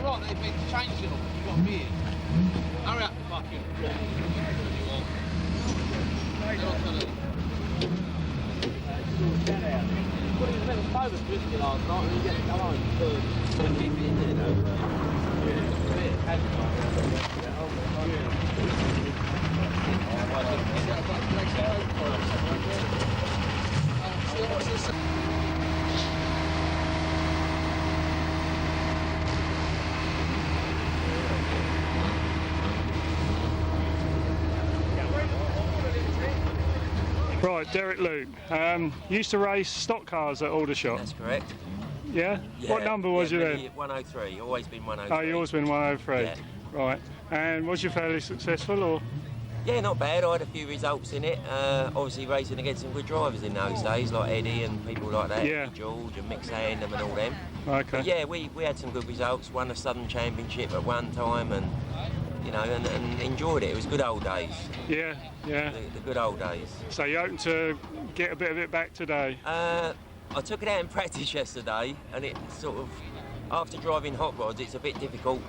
they're right, they've been changed it all. You've got a beard. Hurry up, fucking. They're not gonna. Well, he was meant to play with Whiskey last night and he gets come home. So keep it in there though. Right, Derek Luke. Used to race stock cars at Aldershot. That's correct. Yeah? What number was you then? 103. Always been 103. Oh, you always been 103. Yeah. Right. And was you fairly successful, or? Yeah, not bad. I had a few results in it. Obviously racing against some good drivers in those days, like Eddie and people like that. Yeah. Eddie George and Mick Sandham and all them. Okay. But yeah, we had some good results. Won the Southern Championship at one time, and you know, and enjoyed it. It was good old days. Yeah, yeah. The good old days. So you hoping to get a bit of it back today? I took it out in practice yesterday, and it sort of, after driving hot rods, it's a bit difficult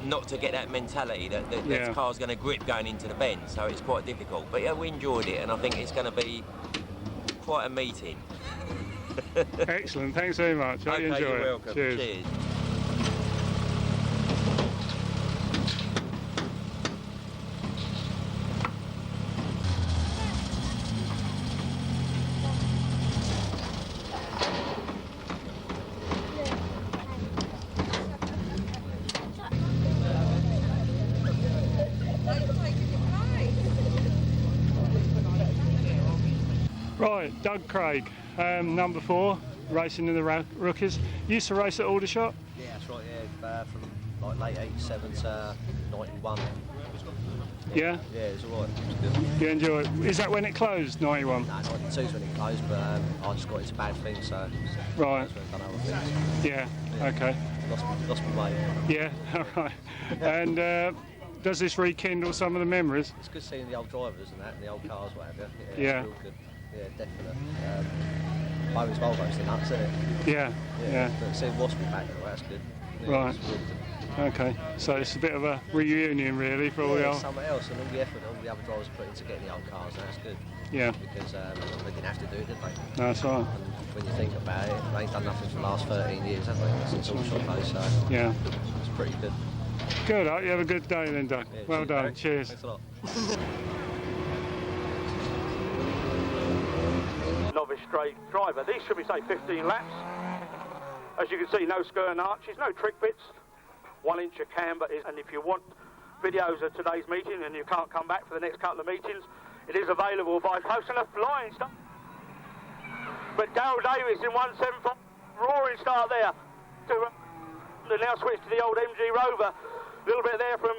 not to get that mentality that the car's going to grip going into the bend, so it's quite difficult. But yeah, we enjoyed it, and I think it's going to be quite a meeting. Excellent, thanks very much. I enjoy you're it. welcome. Cheers. Right, Doug Craig, number 4, racing in the rookies. Used to race at Aldershot? Yeah, that's right, yeah, from like late 87 to 91. Yeah? Yeah, it was alright, it was good. You enjoy it? Is that when it closed, 91? No, 92 is when it closed, but I just got into bad things, so right. that's when I've done other things. Yeah, okay. Lost my way. Yeah, alright. And does this rekindle some of the memories? It's good seeing the old drivers and that, and the old cars, whatever. Yeah. It's real good. Yeah, definitely. Bowes Volvo's the nuts, isn't it? Yeah, yeah. But seeing Waspy back there, that's good. Yeah, Right. it's really good. Okay, so it's a bit of a reunion really for all the old... something else, and all the effort all the other drivers put into getting the old cars, and that's good. Yeah. Because they didn't have to do it, did they? No, that's right. And when you think about it, they ain't done nothing for the last 13 years, have they? Since Aldershot days, so Yeah. it's pretty good. Good, you have a good day then, Doug. Yeah, well done, Barry. cheers. Thanks a lot. Novice straight driver. These should be, say, 15 laps. As you can see, no skirting arches, no trick bits. 1 inch of camber is, and if you want videos of today's meeting and you can't come back for the next couple of meetings, it is available by post and a flying start. But Darryl Davis in 175, roaring start there. They now switch to the old MG Rover. A little bit there from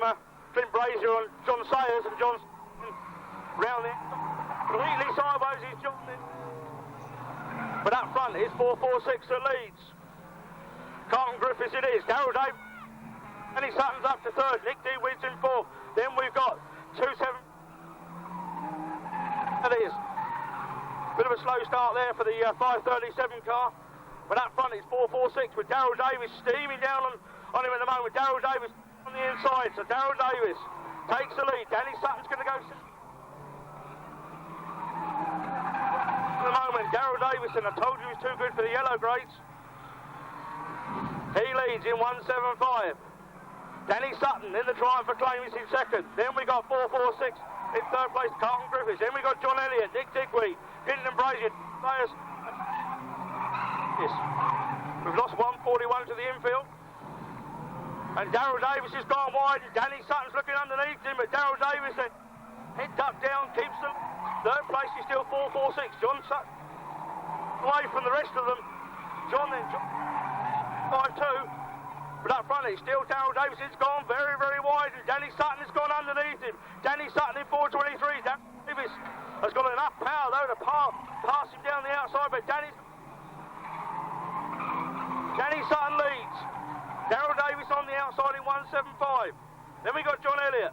Clint Brazier and John Sayers, and John's round there. Completely sideways is John then. But up front it's 446 that leads. Carlton Griffiths it is. Darryl Davis. Danny Sutton's up to 3rd. Nick Dewey's in 4th. Then we've got 2-7. That is. Bit of a slow start there for the 537 car. But up front it's 446 with Darryl Davis steaming down on him at the moment. Darryl Davis on the inside. So Darryl Davis takes the lead. Danny Sutton's going to go... At the moment, Darryl Davison, I told you he was too good for the yellow grades. He leads in 175. Danny Sutton in the triumph for claim is in 2nd. Then we got 446 in 3rd place, Carlton Griffiths. Then we got John Elliott, Dick Digweed, Clinton Brazier, players. Yes. We've lost 141 to the infield. And Darryl Davis has gone wide, and Danny Sutton's looking underneath him, but Darryl Davis, head ducked down, keeps them. 3rd place is still 446. John Sutton away from the rest of them. John 5-2. But up front it's still Darryl Davis. It's gone very, very wide, and Danny Sutton has gone underneath him. Danny Sutton in 423. Darryl Davis has got enough power though to pass him down the outside, but Danny Sutton leads. Darryl Davis on the outside in 175. Then we got John Elliott.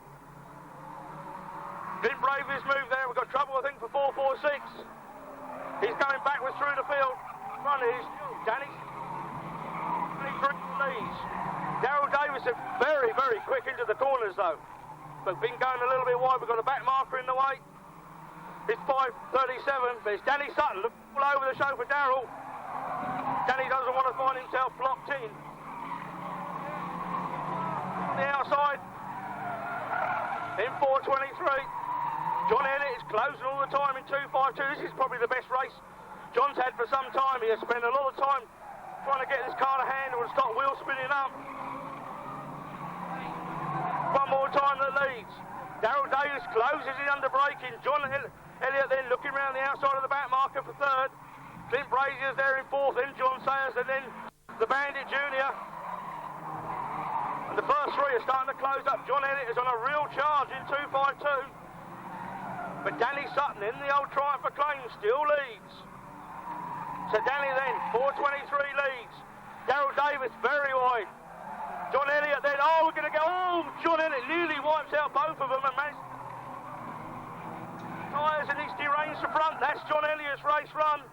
Clint Braziers move there. We've got trouble, I think, for 446. He's going backwards through the field. Front is Danny leads. Daryl Davis is very, very quick into the corners though. But been going a little bit wide. We've got a back marker in the way. It's 5:37, but it's Danny Sutton. Look all over the show for Daryl. Danny doesn't want to find himself blocked in. On the outside, in 4:23. John Elliott is closing all the time in 2:52. This is probably the best race John's had for some time. He has spent a lot of time trying to get this car to handle and stop wheel spinning up. One more time that leads. Daryl Davis closes in under braking. John Elliott then looking around the outside of the back marker for third. Clint Brazier's there in fourth, then John Sayers, and then the Bandit Junior. And the first three are starting to close up. John Elliott is on a real charge in 2:52. But Danny Sutton in the old Triumph Acclaim still leads. So Danny then, 4:23 leads. Daryl Davis very wide. John Elliott then, oh, we're going to go, oh, John Elliott nearly wipes out both of them and managed. Tyres and he's deranged the front. That's John Elliott's race run.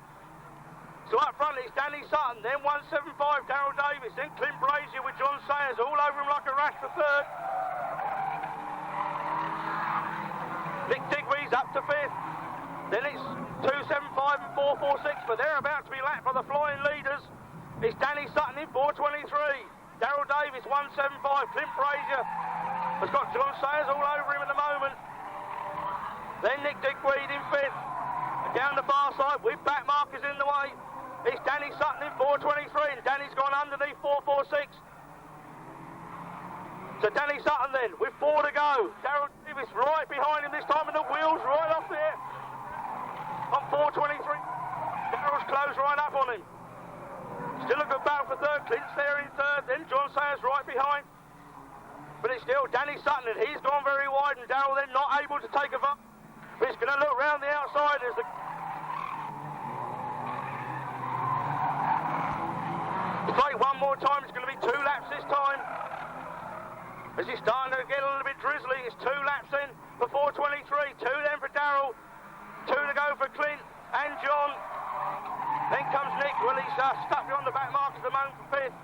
So up front it's Danny Sutton, then 175 Daryl Davis, then Clint Brazier with John Sayers all over him like a rash for third. Nick Digweed's up to fifth. Then it's 275 and 446, but they're about to be lapped by the flying leaders. It's Danny Sutton in 4:23. Daryl Davis 175. Clint Brazier has got John Sayers all over him at the moment. Then Nick Digweed in fifth. And down the far side with back markers in the way. It's Danny Sutton in 4:23, and Danny's gone underneath 446. So Danny Sutton then, with 4 to go. Daryl Davis right behind him this time, and the wheels right off there. On 4:23. Daryl's closed right up on him. Still a good battle for third. Clint's there in third, then John Sayers right behind. But it's still Danny Sutton, and he's gone very wide, and Daryl then not able to take a vote. But he's going to look round the outside as the... Play one more time, it's going to be 2 laps this time. As he's starting to get a little bit drizzly, it's 2 laps in for 4:23. 2 then for Daryl, 2 to go for Clint and John. Then comes Nick. Well, he's stuck behind the back mark at the moment for fifth.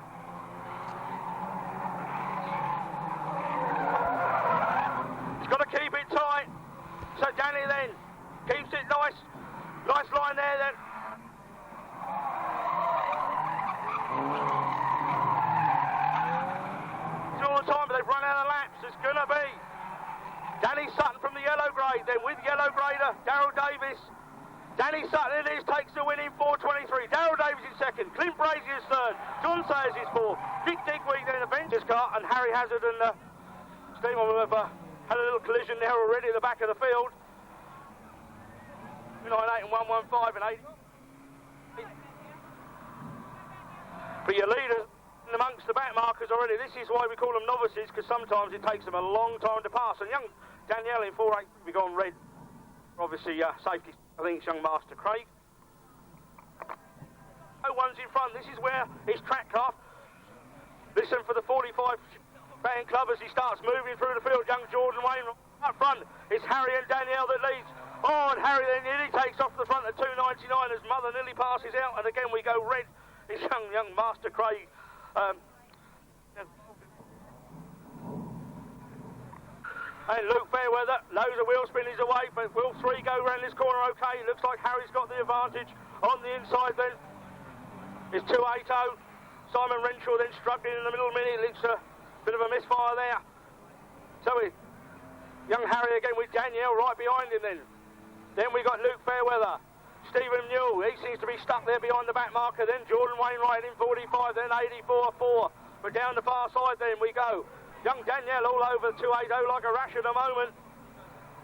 He's got to keep it tight. So Danny then keeps it nice. Nice line there then. All the time, but they've run out of laps. It's going to be Danny Sutton from the yellow grade, then with yellow grader, Daryl Davis. Danny Sutton, it is, takes the win in 4:23. Daryl Davis is second, Clint Brazier's third, John Sayers is fourth, Nick Digweed in the Avengers car, and Harry Hazard and Steve have had a little collision there already at the back of the field. 298 and 115 and 80. But your leaders amongst the back markers already. This is why we call them novices, because sometimes it takes them a long time to pass. And young Danielle in 4.8 will be gone red. Obviously, safety, I think it's young Master Craig. No one's in front. This is where his track car. Listen for the 45 fan club as he starts moving through the field. Young Jordan Wayne up front. It's Harry and Danielle that leads. Oh, and Harry then nearly takes off the front at 299 as Mother nearly passes out. And again, we go red. It's young Master Craig. And Luke Fairweather knows the wheel spin is away, but will 3 go around this corner okay? It looks like Harry's got the advantage on the inside then. It's 280. Simon Renshaw then struggling in the middle minute. It looks a bit of a misfire there. So young Harry again with Danielle right behind him then. Then we got Luke Fairweather. Stephen Newell, he seems to be stuck there behind the back marker. Then Jordan Wainwright in 45, then 84.4. But down the far side then we go. Young Danielle all over 280 like a rash at the moment.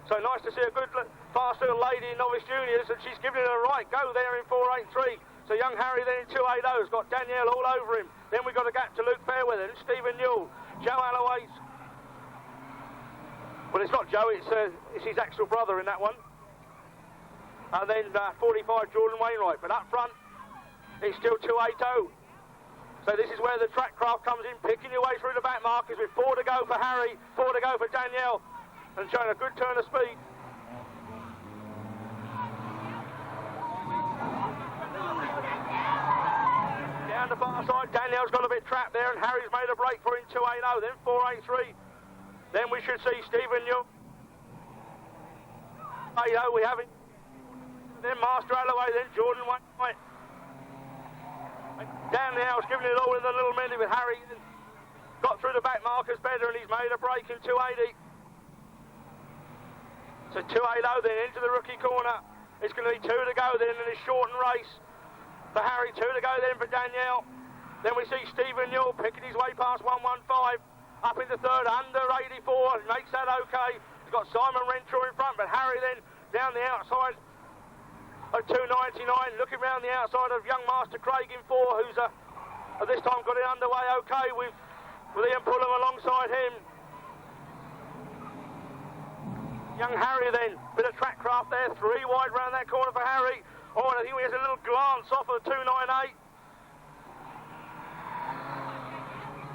So nice to see a good fast little lady in Novice Juniors, and she's giving it a right go there in 483. So young Harry then in 280 has got Danielle all over him. Then we've got a gap to Luke Fairweather and Stephen Newell. Joe Alloway's. Well, it's not Joe, it's his actual brother in that one. And then 45 Jordan Wainwright. But up front, it's still 280. So this is where the track craft comes in, picking your way through the back markers with 4 to go for Harry, 4 to go for Danielle, and showing a good turn of speed. Down the far Outside, Danielle's got a bit trapped there, and Harry's made a break for in 280, then 483. Then we should see Stephen New. 80 we have it. Then Master Alloway, then Jordan White. Down the house, giving it all in the little minute with Harry. Got through the back markers better, and he's made a break in 280. So 280 then into the rookie corner. It's going to be 2 to go then in this shortened race. For Harry, 2 to go then for Danielle. Then we see Stephen Newell picking his way past 115. Up into third, under 84, makes that okay. He's got Simon Renshaw in front, but Harry then down the outside of 299, looking round the outside of young Master Craig in 4, who's at this time got it underway okay with Ian Pullum alongside him. Young Harry then, bit of track craft there, 3 wide round that corner for Harry. Oh, and I think he has a little glance off of 298.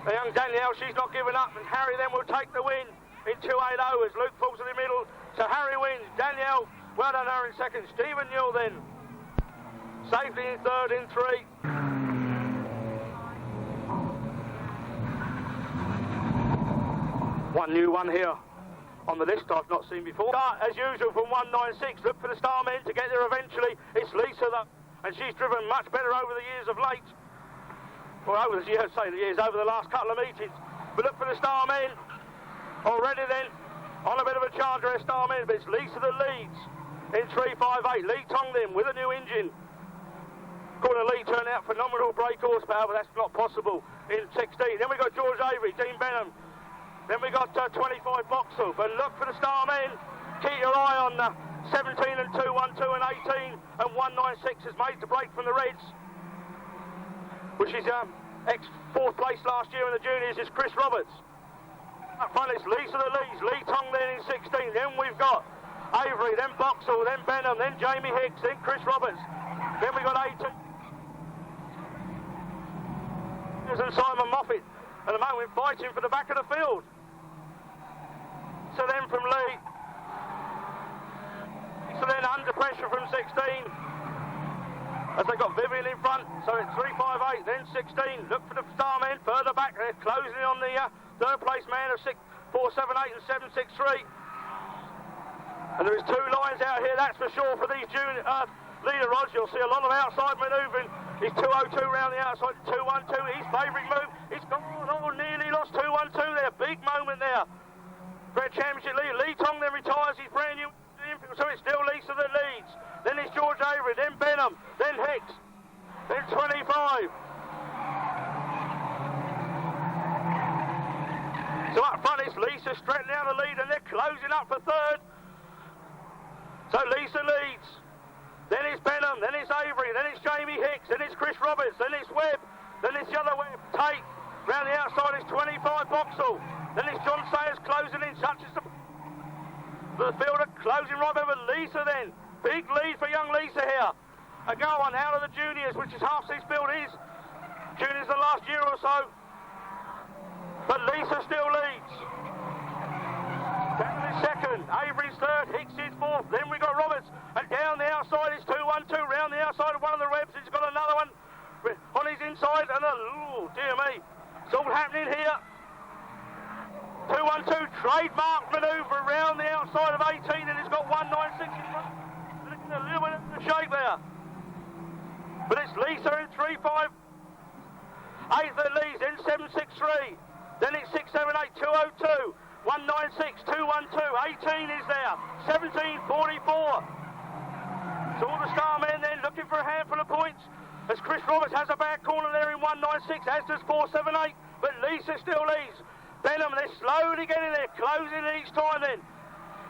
The young Danielle, she's not giving up, and Harry then will take the win in 280 as Luke falls in the middle. So Harry wins. Danielle, well done her in second. Stephen Newell then safely in third in 3. One new one here on the list I've not seen before. As usual from 196, look for the Starmen to get there eventually. It's Lisa though, and she's driven much better over the years of late. Well, over the years, over the last couple of meetings. But look for the Starmen. Already then, on a bit of a charger at Starmen, but it's Lisa that leads in 358. Lee Tong then with a new engine. Corner Lee turned out phenomenal brake horsepower, but that's not possible in 16. Then we got George Avery, Dean Benham. Then we got 25 Boxall. But look for the Starmen. Keep your eye on 17 and 2, 1, 2 and 18 and 196 has made the break from the Reds, which is ex-4th place last year in the juniors, is Chris Roberts. Up front it's Lisa that leads, Lee Tong then in 16, then we've got Avery, then Boxall, then Benham, then Jamie Hicks, then Chris Roberts, then we've got 18. And Simon Moffat at the moment fighting for the back of the field. So then from Lee, so then under pressure from 16, as they got Vivian in front, so it's 358, then 16. Look for the Starmen further back. They're closing in on the third place man of 478 and 763. And there is 2 lines out here, that's for sure, for these junior leader rods. You'll see a lot of outside manoeuvring. He's 202 round the outside, 212. His favourite move. He's gone, nearly lost 212 there. Big moment there. Great championship lead. Lee Tong then retires. He's brand new. So it's still Lisa that leads. Then it's George Avery, then Benham, then Hicks, then 25. So up front it's Lisa straightening out the lead and they're closing up for third. So Lisa leads. Then it's Benham, then it's Avery, then it's Jamie Hicks, then it's Chris Roberts, then it's Webb, then it's the other Webb. Tate, round the outside is 25 Boxall. Then it's John Sayers closing in, such as the fielder closing right over Lisa then. Big lead for young Lisa here. A go on out of the juniors, which is half this field is. Juniors the last year or so. But Lisa still leads. Down is second, Avery's third, Hicks is fourth. Then we got Roberts. And down the outside is 212. Round the outside of one of the Rebs. He's got another one on his inside. And oh dear me. It's all happening here. 212 trademark manoeuvre around the outside of 18, and he's got 196 in front. Looking a little bit of the shape there. But it's Lisa in 3-5. 8th that leads, then 763. Then it's 678, 202. 196, 212. 18 is there. 17, 44. So all the Starmen then looking for a handful of points. As Chris Roberts has a back corner there in 196, as does 478. But Lisa still leads. Benham, they're slowly getting there, closing each time then.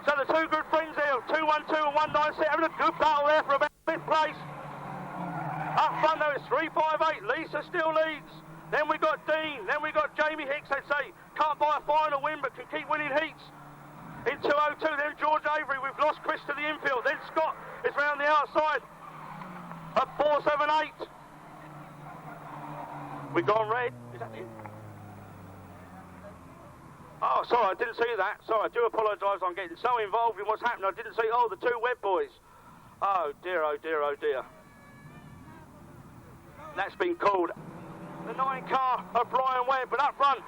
So the 2 good friends there, 212 and 196, having a good battle there for about 5th place. Up front though, it's 358, Lisa still leads. Then we got Dean, then we got Jamie Hicks, they'd say, can't buy a final win but can keep winning heats. In 202, then George Avery, we've lost Chris to the infield. Then Scott is round the outside at 478. We've gone red, is that it? Oh, sorry, I didn't see that. Sorry, I do apologise. I'm getting so involved in what's happening. I didn't see, the 2 Webb boys. Oh, dear, oh, dear, oh, dear. That's been called the 9 car of Brian Webb, but up front,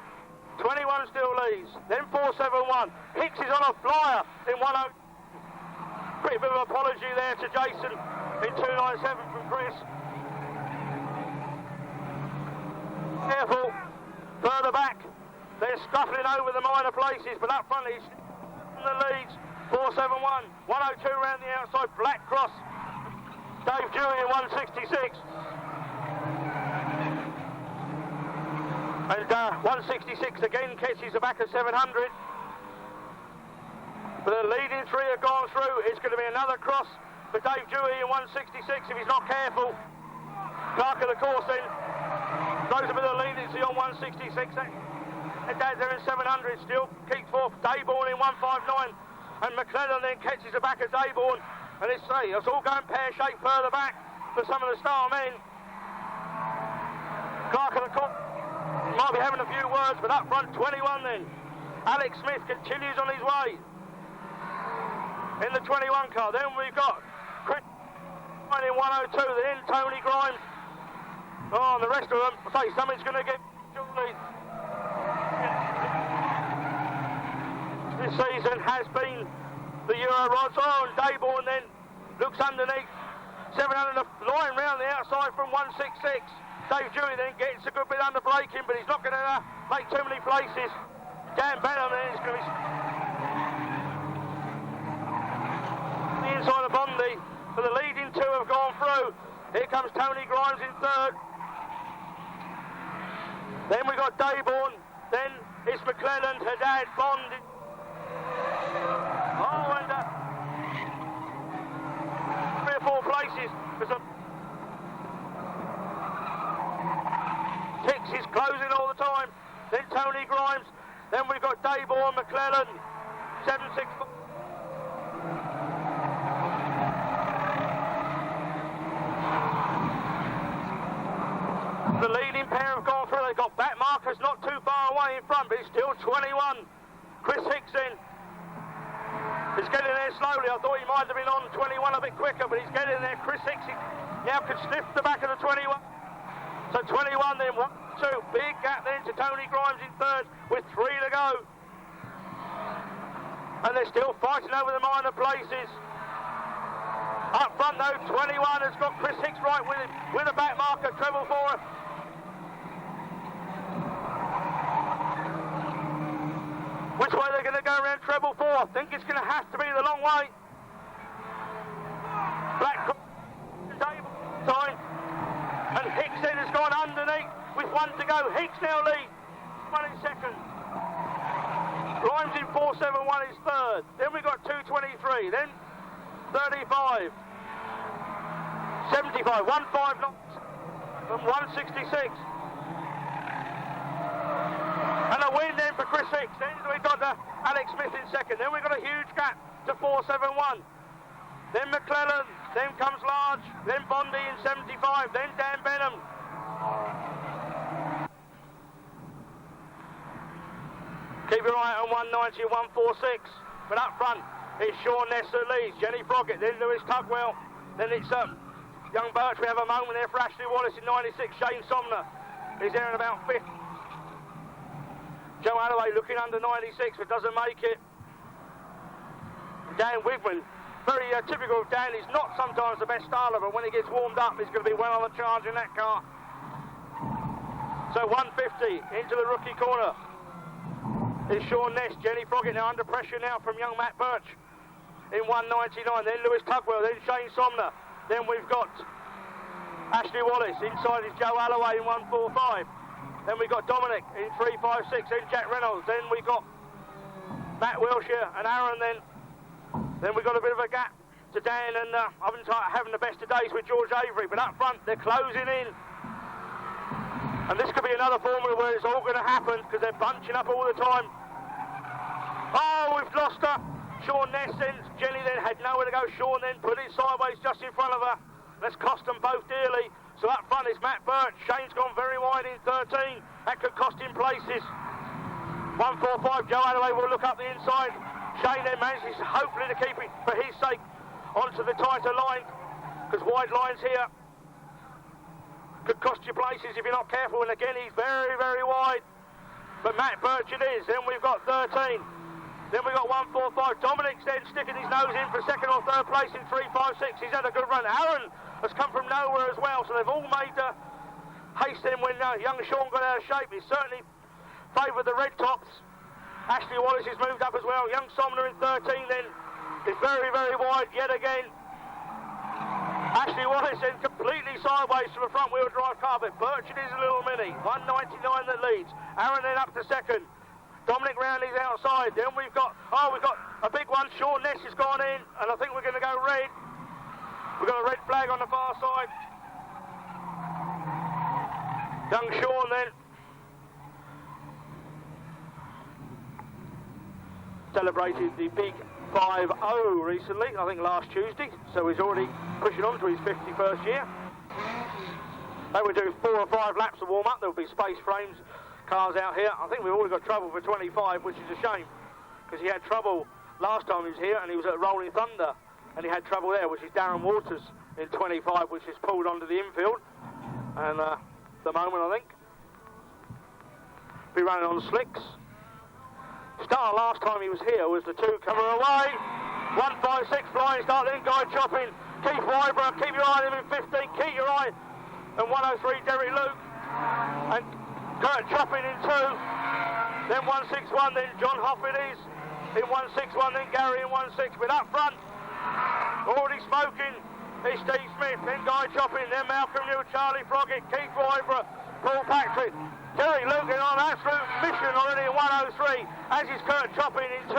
21 still leads. Then 471. Hicks is on a flyer in 10. Pretty bit of apology there to Jason in 297 from Chris. Careful, further back. They're scuffling over the minor places, but up front he's in the leads. 471. 102 round the outside. Black Cross. Dave Dewey in 166. And 166 again catches the back of 700. But the leading 3 have gone through. It's going to be another cross for Dave Dewey in 166 if he's not careful. Clark of the course then throws a bit of leading on 166. And Dad's there in 700 still. Keeps forth Dayborn in 159. And McLennan then catches the back of Dayborn. And it's all going pear-shaped further back for some of the star men. Clark of the course might be having a few words, but up front 21 then. Alex Smith continues on his way in the 21 car. Then we've got Chris in 102, then Tony Grimes. Oh, and the rest of them, I say something's going to get surely. This season has been the Euro rods. Oh, and Dayborn then looks underneath. 700 line round the outside from 166. Dave Dewey then gets a good bit under braking, but he's not going to make too many places. Dan Benham then is going to be the inside of Bondi, but the leading 2 have gone through. Here comes Tony Grimes in 3rd. Then we got Dayborn. Then it's McLennan, Haddad, Bond. Oh, and 3 or 4 places. There's a Hicks is closing all the time. Then Tony Grimes. Then we've got Dayborn, McLennan, 764. The leading pair have gone through. They've got back markers not too far away in front, but it's still 21. Chris Hicks in. He's getting there slowly. I thought he might have been on 21 a bit quicker, but he's getting there. Chris Hicks now can sniff the back of the 21. So 21 then, 1, 2, big gap then to Tony Grimes in 3rd with 3 to go. And they're still fighting over the minor places. Up front though, 21 has got Chris Hicks right with him, with a back marker, treble for him. Which way they're going to go around treble 4? I think it's going to have to be the long way. Black time. And Hicks then has gone underneath with 1 to go. Hicks now leads. 1 in 2nd. Grimes in 471 is 3rd. Then we've got 223. Then 35. 75. 159 from 166. And a win then for Chris Hicks. Then we've got Alex Smith in 2nd. Then we've got a huge gap to 471. Then McLennan. Then comes Large, then Bondi in 75, then Dan Benham. Keep your eye on 190, 146. But up front is Sean Ness who leads, Jenny Froggett, then Lewis Tugwell. Then it's young Birch. We have a moment there for Ashley Wallace in 96. Shane Somner is there in about 5th. Joe Alloway looking under 96 but doesn't make it. Dan Wigman. Very typical of Dan. He's not sometimes the best starter, but when he gets warmed up, he's going to be well on the charge in that car. So 150 into the rookie corner is Sean Ness. Jenny Froggett now under pressure now from young Matt Birch in 199. Then Lewis Tugwell, then Shane Somner. Then we've got Ashley Wallace. Inside is Joe Alloway in 145. Then we've got Dominic in 356. Then Jack Reynolds. Then we've got Matt Wilshire and Aaron then. Then we've got a bit of a gap to Dan and having the best of days with George Avery, but up front they're closing in. And this could be another formula where it's all going to happen because they're bunching up all the time. Oh, we've lost her. Sean Ness then, Jenny then had nowhere to go. Sean then put it sideways just in front of her. That's cost them both dearly. So up front is Matt Birch. Shane's gone very wide in 13. That could cost him places. 145, Joe Alloway will look up the inside. Shane then manages hopefully to keep it for his sake onto the tighter line because wide lines here could cost you places if you're not careful, and again he's very, very wide. But Matt Birch it is. Then we've got 13. Then we've got 145. Dominic's then sticking his nose in for second or third place in 356. He's had a good run. Aaron has come from nowhere as well, so they've all made haste in when young Sean got out of shape. He's certainly favoured the red tops. Ashley Wallace has moved up as well. Young Somner in 13 then is very, very wide yet again. Ashley Wallace then completely sideways from a front wheel drive car, but Birch is a little mini. 199 that leads. Aaron then up to second. Dominic Rownley's outside. Then we've got a big one. Sean Ness has gone in, and I think we're going to go red. We've got a red flag on the far side. Young Sean then celebrated the big 5-0 recently, I think last Tuesday, so he's already pushing on to his 51st year. They will do 4 or 5 laps of warm-up. There'll be space frames cars out here. I think we've already got trouble for 25, which is a shame, because he had trouble last time he was here, and he was at Rolling Thunder, and he had trouble there, which is Darren Waters in 25, which is pulled onto the infield, and the moment I think be running on slicks. Star last time he was here was the 2 coming away. 156 flying start, then Guy Chopping. Keith Wyborough, keep your eye on him in 15. Keep your eye. And 103 Derek Luke. And Kurt Chopping in 2. Then 161, then John Hoffett is in 161, then Gary in 16. But up front, already smoking, is Steve Smith, then Guy Chopping, then Malcolm New, Charlie Froggett, Keith Wyborough, Paul Patrick. Terry Luke in on absolute mission already in 103, as is Kurt Chopping in 2.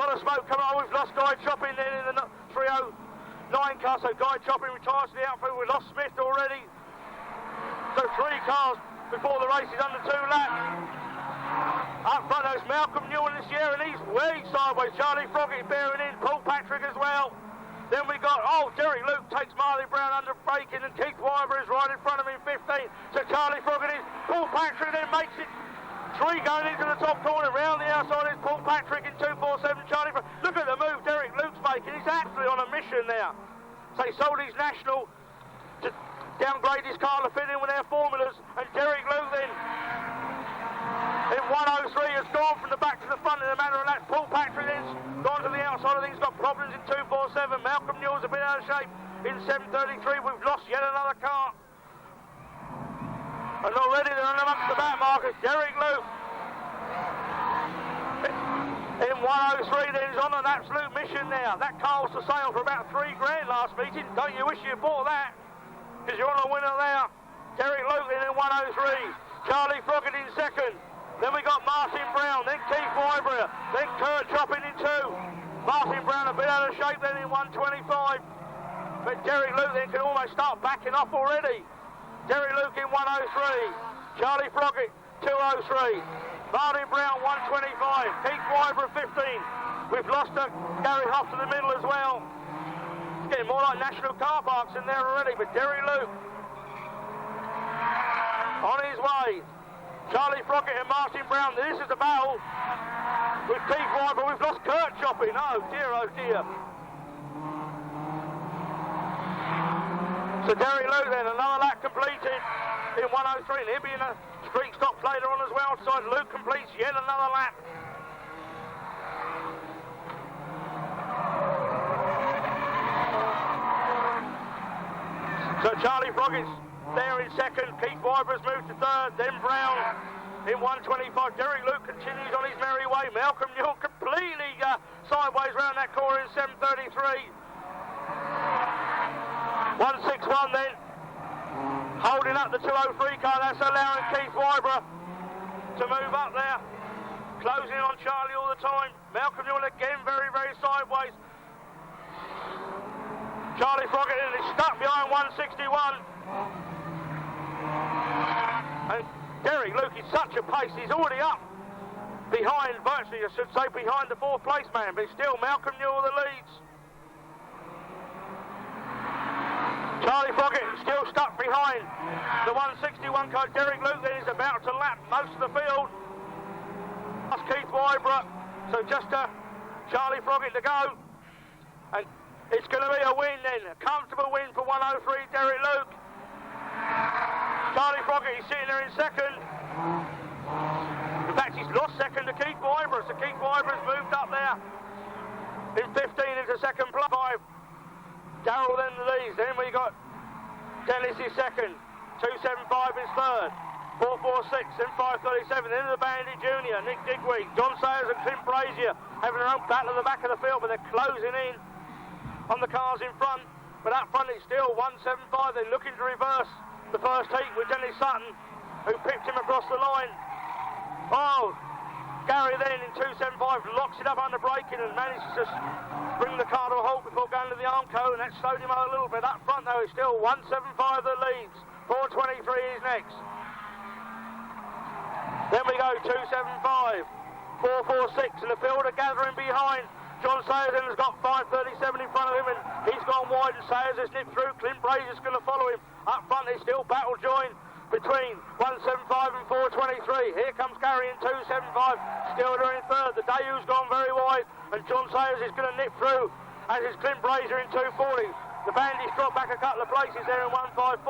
Lot of smoke coming on. We've lost Guy Chopping then in the 309 car, so Guy Chopping retires to the outfield. We've lost Smith already. So 3 cars before the race is under 2 laps. Up front there's Malcolm Newell this year, and he's way sideways. Charlie Froggett bearing in, Paul Patrick as well. Then we got, Derek Luke takes Marley Brown under braking, and Keith Wyborough is right in front of him, 15. So Charlie Froggett is, Paul Patrick then makes it 3 going into the top corner. Round the outside is Paul Patrick in 247. Charlie Froggett. Look at the move Derek Luke's making. He's actually on a mission now. So he sold his National to downgrade his car to fit in with their formulas, and Derek Luke then in 103 has gone from the back to the front in a matter of laps. Paul Patrick then's gone to the outside. I think he's got problems in 247. Malcolm Newell's a bit out of shape in 733. We've lost yet another car. And already they're on amongst the back markers. Derek Luke in 103 then is on an absolute mission now. That car was for sale for about $3 grand last meeting. Don't you wish you bought that? Because you're on a winner there. Derek Luke in 103. Charlie Froggett in second. Then we got Martin Brown, then Keith Wyborough, then Kurt Chopping in 2. Martin Brown a bit out of shape then in 125. But Derek Luke then can almost start backing off already. Derek Luke in 103. Charlie Froggett 203. Martin Brown 125. Keith Wyborough 15. We've lost Gary Hoff to the middle as well. It's getting more like national car parks in there already, but Derek Luke on his way. Charlie Froggett and Martin Brown. This is the battle with Keith Wyborough. We've lost Kurt Chopping. Oh dear, oh dear. So Derek Luke then, another lap completed in 103. And he'll be in a street stop later on as well. So Luke completes yet another lap. So Charlie Froggett's there in second. Keith Wyborough's moved to third. Then Brown in 125. Derek Luke continues on his merry way. Malcolm Newell completely sideways round that corner in 733. 161 then. Holding up the 203 car. That's allowing Keith Wyborough to move up there. Closing on Charlie all the time. Malcolm Newell again very, very sideways. Charlie Froggett is stuck behind 161. And Derek Luke is such a pace, he's already up behind, virtually I should say, behind the fourth place man, but still Malcolm Newell the leads. Charlie Froggett still stuck behind the 161 car. Derek Luke then is about to lap most of the field. That's Keith Wyborough, so just Charlie Froggett to go. And it's going to be a win then, a comfortable win for 103 Derek Luke. Charlie Froggett, he's sitting there in second. In fact, he's lost second to Keith Wybrus. So Keith Wybrus moved up there in 15 into second place. 5. Darrell then leads. Then we got Dennis is second. 275 is third. 446 and 537. Then the Bandit Junior, Nick Digweed, John Sayers and Clint Brazier having their own battle at the back of the field, but they're closing in on the cars in front. But up front it's still 175. They're looking to reverse the first heat with Dennis Sutton, who pipped him across the line. Oh, Gary then in 275 locks it up under braking and manages to bring the car to a halt before going to the Armco, and that slowed him out a little bit. Up front though, it's still 175 that leads. 423 is next. Then we go 275, 446, and the field are gathering behind. John Sayers has got 537 in front of him, and he's gone wide, and Sayers has nipped through. Clint Brazier's going to follow him. Up front, there's still battle joined between 175 and 423. Here comes Gary in 275, still there in third. The Dayu's gone very wide, and John Sayers is going to nip through, as is Clint Brazier in 240. The Bandit's dropped back a couple of places there in 154.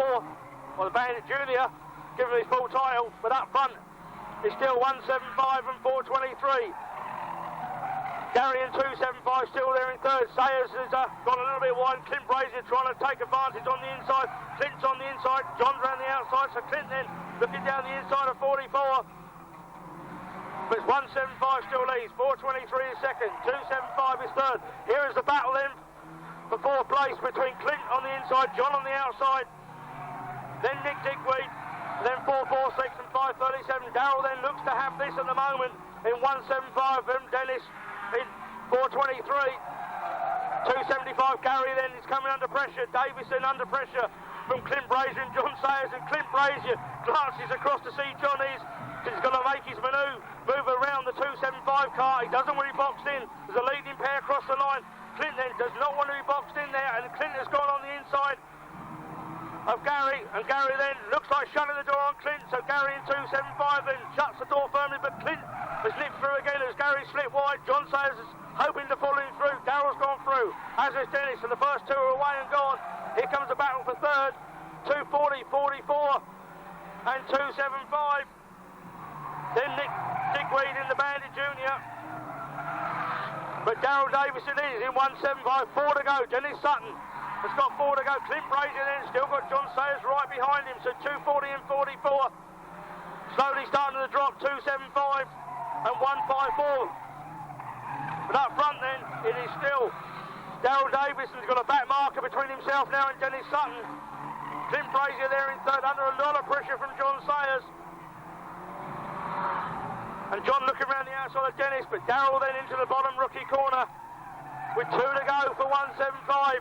Well, the Bandit Junior, given his full title, but up front, it's still 175 and 423. Gary in 275 still there in third. Sayers has gone a little bit wide. Clint Brazier trying to take advantage on the inside. Clint's on the inside. John's around the outside. So Clint then looking down the inside of 44. But it's 175 still leads. 423 is second. 275 is third. Here is the battle then for fourth place between Clint on the inside, John on the outside. Then Nick Digweed. Then 446 and 537. Darrell then looks to have this at the moment in 175 from Dennis in 423. 275 Gary then is coming under pressure. Davison under pressure from Clint Brazier and John Sayers, and Clint Brazier glances across to see John is. He's going to make his move around the 275 car. He doesn't want to be boxed in. There's a leading pair across the line. Clint then does not want to be boxed in there, and Clint has gone on the inside of Gary, and Gary then looks like shutting the door on Clint, so Gary in 275 then shuts the door firmly, but Clint has nipped through again as Gary slipped wide. John Sayers is hoping to follow him through. Darrell's gone through, as is Dennis, and the first two are away and gone. Here comes the battle for third. 240, 44 and 275. Then Nick Digweed in the Bandit Junior. But Darrell Davison is in 175, 4 to go. Dennis Sutton has got 4 to go. Clint Brazier then still got John Sayers right behind him, so 240 and 44. Slowly starting to drop, 275 and 154. But up front then, it is still Darrell Davison's got a back marker between himself now and Dennis Sutton. Clint Brazier there in third, under a lot of pressure from John Sayers. And John looking around the outside of Dennis, but Darrell then into the bottom rookie corner with 2 to go for 175.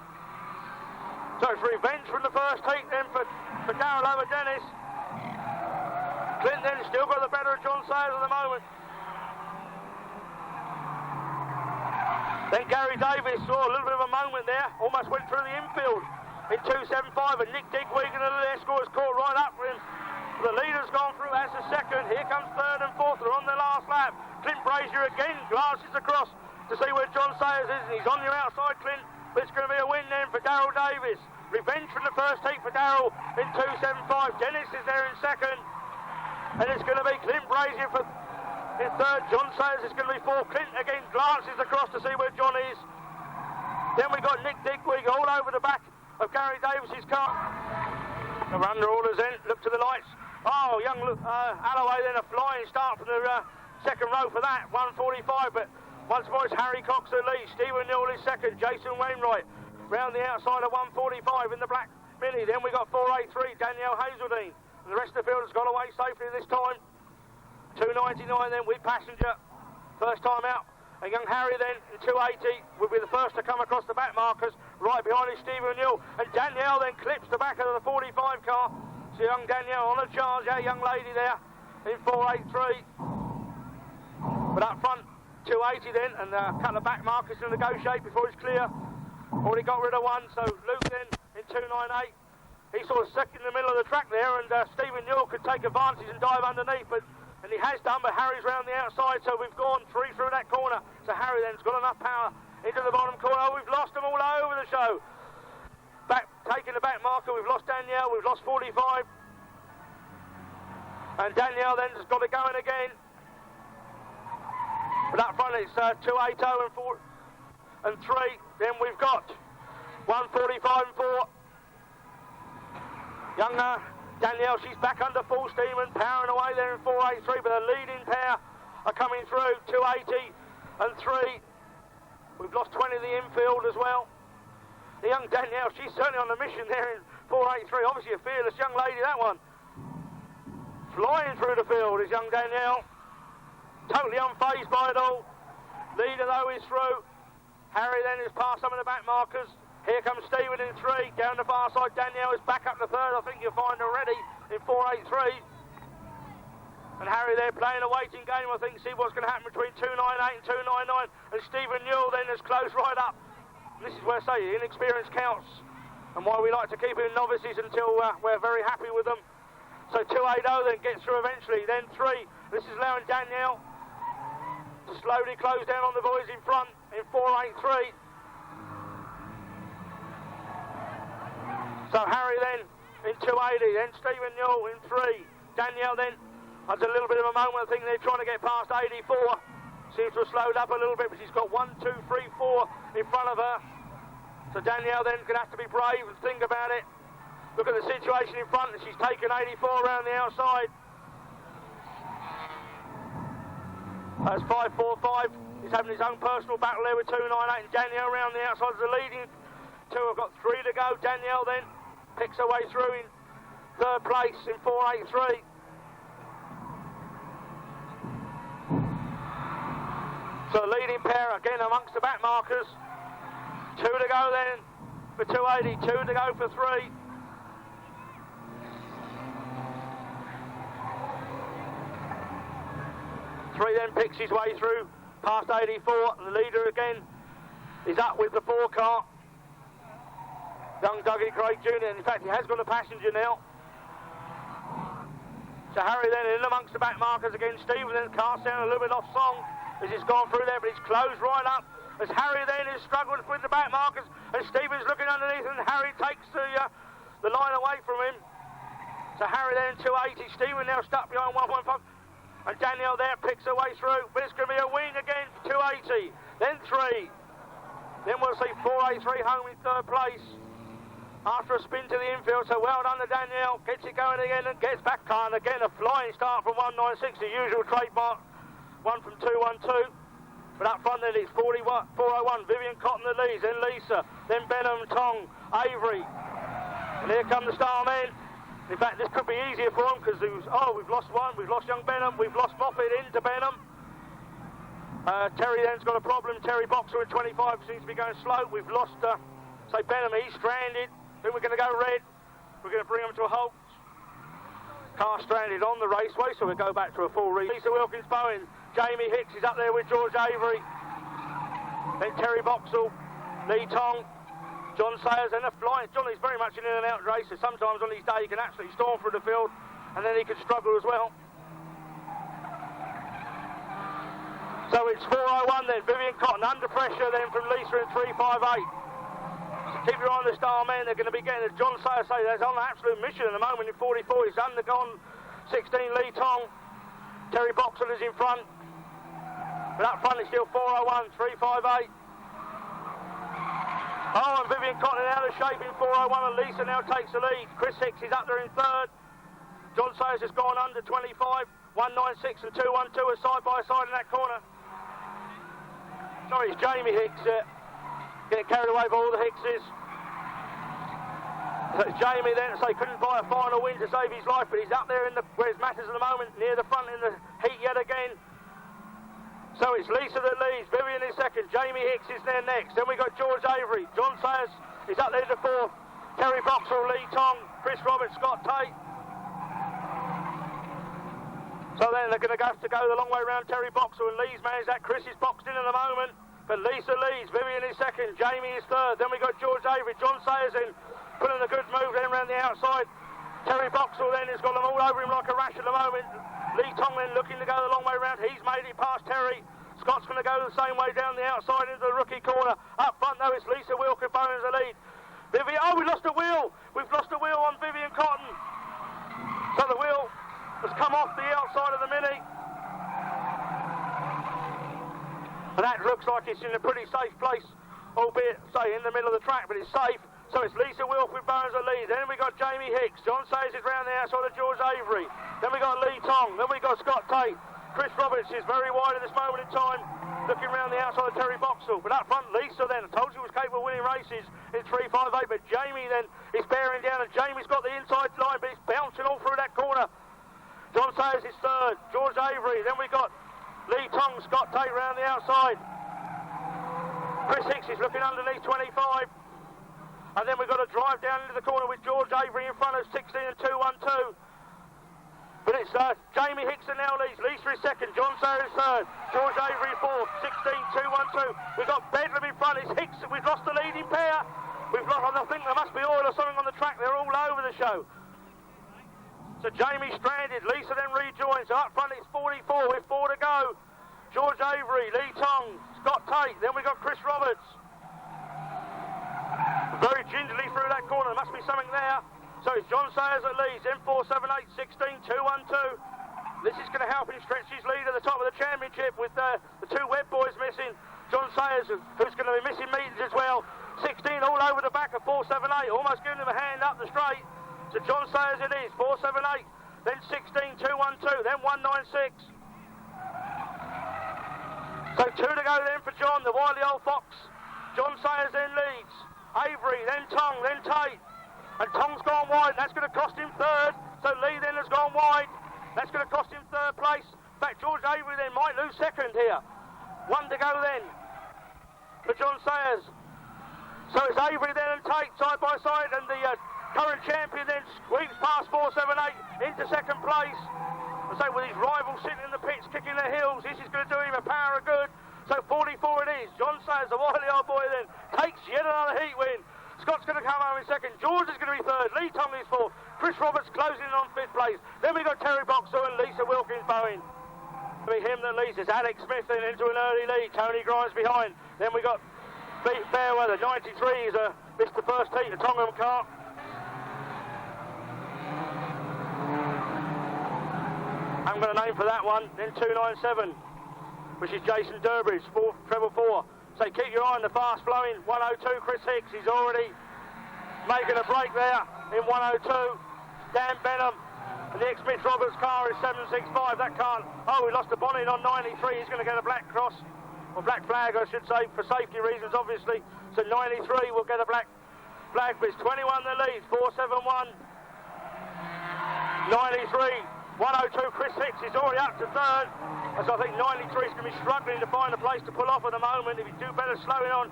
So it's revenge from the first heat then for Darrell over Dennis. Clint then still got the better of John Sayers at the moment. Then Gary Davis saw a little bit of a moment there, almost went through the infield in 275, and Nick Digweed and the little escort has caught right up for him. The leader's gone through as a second. Here comes third and fourth. They're on their last lap. Clint Brazier again glances across to see where John Sayers is, and he's on your outside, Clint. But it's going to be a win then for Darrell Davis. Revenge from the first heat for Darrell in 275. Dennis is there in second, and it's going to be Clint Brazier in third. John Sayers is going to be fourth. Clint again glances across to see where John is. Then we got Nick Digweed all over the back of Gary Davis's car. They're under orders then. Look to the lights. Oh, young Alloway then a flying start from the second row for that. 145, but once more it's Harry Cox who leads. Stephen Newell is second. Jason Wainwright round the outside of 145 in the black Mini. Then we got 483, Danielle Hazeldine. And the rest of the field has got away safely this time. 299 then with passenger. First time out. And young Harry then in 280 will be the first to come across the back markers. Right behind is Stephen Newell. And Danielle then clips the back of the 45 car. So young Danielle on a charge, our young lady there in 483. But up front, 280 then, and a couple of back markers to negotiate before it's clear. Already got rid of one, so Luke then in 298. He's sort of stuck in the middle of the track there, and Stephen Newell could take advantage and dive underneath, and he has done, but Harry's round the outside, so we've gone 3 through that corner. So Harry then's got enough power into the bottom corner. Oh, we've lost them all over the show. taking the back marker. We've lost Danielle, we've lost 45. And Danielle then has got it going again. But up front it's 280 and 4 and 3. Then we've got 145 and 4. Young Danielle, she's back under full steam and powering away there in 483, but the leading pair are coming through, 280 and 3. We've lost 20 of the infield as well. The young Danielle, she's certainly on the mission there in 483. Obviously a fearless young lady, that one. Flying through the field is young Danielle. Totally unfazed by it all. Leader though is through. Harry then has passed some of the back markers. Here comes Stephen in 3. Down the far side, Danielle is back up to 3rd. I think you'll find already in 483. And Harry there playing a waiting game, I think, see what's going to happen between 298 and 299. And Stephen Newell then has closed right up. This is where I say inexperience counts, and why we like to keep in novices until we're very happy with them. So 280 then gets through eventually, then 3. This is allowing Danielle to slowly close down on the boys in front in 483. So Harry then in 280, then Stephen Newell in 3. Danielle then has a little bit of a moment. I think they're trying to get past 84. Seems to have slowed up a little bit, but she's got 1, 2, 3, 4 in front of her. So Danielle then going to have to be brave and think about it. Look at the situation in front, and she's taken 84 around the outside. That's 545. He's having his own personal battle there with 298, and Danielle around the outside is the leading two. I've got 3 to go. Danielle then picks her way through in 3rd place in 483. So the leading pair again amongst the back markers. 2 to go then for 280, 2 to go for 3. Three then picks his way through past 84. The leader again is up with the 4 car. Young Dougie Craig Jr. In fact, he has got a passenger now. So Harry then in amongst the back markers again. Stephen then casts down a little bit off song as he's gone through there, but he's closed right up. As Harry then is struggling with the back markers, and Stephen's looking underneath, and Harry takes the line away from him. So Harry then 280. Stephen now stuck behind 1.5. And Danielle there picks her way through, but it's going to be a wing again for 280, then 3. Then we'll see 483 home in 3rd place after a spin to the infield. So well done to Danielle, gets it going again and gets back on. Again, a flying start from 196, the usual trademark, one from 212. But up front then it's 401, Vivian Cotton the leads, then Lisa, then Benham, Tong, Avery. And here come the star men. In fact, this could be easier for them because we've lost one, we've lost young Benham, we've lost Moffat into Benham. Terry then's got a problem. Terry Boxer at 25 seems to be going slow. We've lost, say, Benham, he's stranded. Then we're going to go red. We're going to bring him to a halt. Car stranded on the raceway, so we'll go back to a full read. Lisa Wilkins Bowen, Jamie Hicks is up there with George Avery. Then Terry Boxall, Lee Tong, John Sayers, and the flying. John is very much an in and out racer. Sometimes on his day he can absolutely storm through the field, and then he can struggle as well. So it's 401 then. Vivian Cotton under pressure then from Lisa in 358. So keep your eye on the star men. They're going to be getting, as John Sayers say, they're on an absolute mission at the moment in 44. He's undergone 16 Lee Tong. Terry Boxall is in front. But up front it's still 401, 358. Oh, and Vivian Cotton out of shape in 401, and Lisa now takes the lead. Chris Hicks is up there in 3rd. John Sayers has gone under 25. 196 and 212 are side by side in that corner. Sorry, it's Jamie Hicks. Getting carried away by all the Hickses. So it's Jamie then, so he couldn't buy a final win to save his life, but he's up there where it matters at the moment, near the front in the heat yet again. So it's Lisa that leads, Vivian is 2nd, Jamie Hicks is there next. Then we got George Avery, John Sayers is up there in the 4th, Terry Boxall, Lee Tong, Chris Roberts, Scott Tate. So then they're going to have to go the long way around Terry Boxall, and Lee's managed that. Chris is boxed in at the moment, but Lisa leads, Vivian is 2nd, Jamie is 3rd. Then we got George Avery, John Sayers in, putting a good move then around the outside. Terry Boxall then has got them all over him like a rash at the moment. Lee Tong then looking to go the long way round. He's made it past Terry. Scott's going to go the same way down the outside into the rookie corner. Up front though it's Lisa Wilkin Bowen's the lead. Vivian, oh, we lost a wheel. We've lost a wheel on Vivian Cotton. So the wheel has come off the outside of the Mini. And that looks like it's in a pretty safe place, albeit, say, in the middle of the track, but it's safe. So it's Lisa Wilf with Bones at lead. Then we got Jamie Hicks. John Sayers is round the outside of George Avery. Then we got Lee Tong. Then we got Scott Tate. Chris Roberts is very wide at this moment in time, looking round the outside of Terry Boxall. But up front, Lisa then, I told you was capable of winning races in 3.58, but Jamie then is bearing down, and Jamie's got the inside line, but it's bouncing all through that corner. John Sayers is third. George Avery. Then we got Lee Tong, Scott Tate round the outside. Chris Hicks is looking underneath 25. And then we've got to drive down into the corner with George Avery in front of 16 and 212. But it's Jamie Hickson now leads. Lisa is second. John Sayers third. George Avery fourth. 16, 212. We've got Bedlam in front. It's Hicks. We've lost the leading pair. We've lost, I think there must be oil or something on the track. They're all over the show. So Jamie stranded. Lisa then rejoins. So up front it's 44 with 4 to go. George Avery, Lee Tong, Scott Tate. Then we've got Chris Roberts. Very gingerly through that corner. There must be something there. So it's John Sayers that leads. M478, 16, 212. This is going to help him stretch his lead at the top of the championship with the two Webb boys missing. John Sayers, who's going to be missing meetings as well. 16 all over the back of 478. Almost giving him a hand up the straight. So John Sayers it is. 478. Then 16, 212. Then 196. So 2 to go then for John, the wily old fox. John Sayers then leads. Avery, then Tong, then Tate. And Tong's gone wide, and that's going to cost him third. So Lee then has gone wide. That's going to cost him third place. In fact, George Avery then might lose second here. 1 to go then for John Sayers. So it's Avery then and Tate side by side, and the current champion then squeaks past 478 into second place. And so with his rivals sitting in the pits kicking their heels, this is going to do him a power of good. So 44 it is. John Sayers, the wily old boy then, takes yet another heat win. Scott's going to come home in second. George is going to be third. Lee Tong is fourth. Chris Roberts closing in on fifth place. Then we got Terry Boxall and Lisa Wilkins Bowen. It'll be him that leads. It's Alex Smith then into an early lead. Tony Grimes behind. Then we got Fairweather. 93 is Mr. First Heat, the Tongham car. I'm going to name for that one. Then 297. Which is Jason Durbridge, 4-4. So keep your eye on the fast flowing 102 Chris Hicks. He's already making a break there in 102. Dan Benham and the ex-Mitch Roberts car is 765. That car, oh, we lost a bonnet on 93. He's going to get a black cross, or black flag I should say, for safety reasons obviously. So 93 will get a black flag, but it's 21 that leads, 471. 93. 102 Chris Hicks is already up to third, as I think 93 is going to be struggling to find a place to pull off at the moment. If you do better slowing on.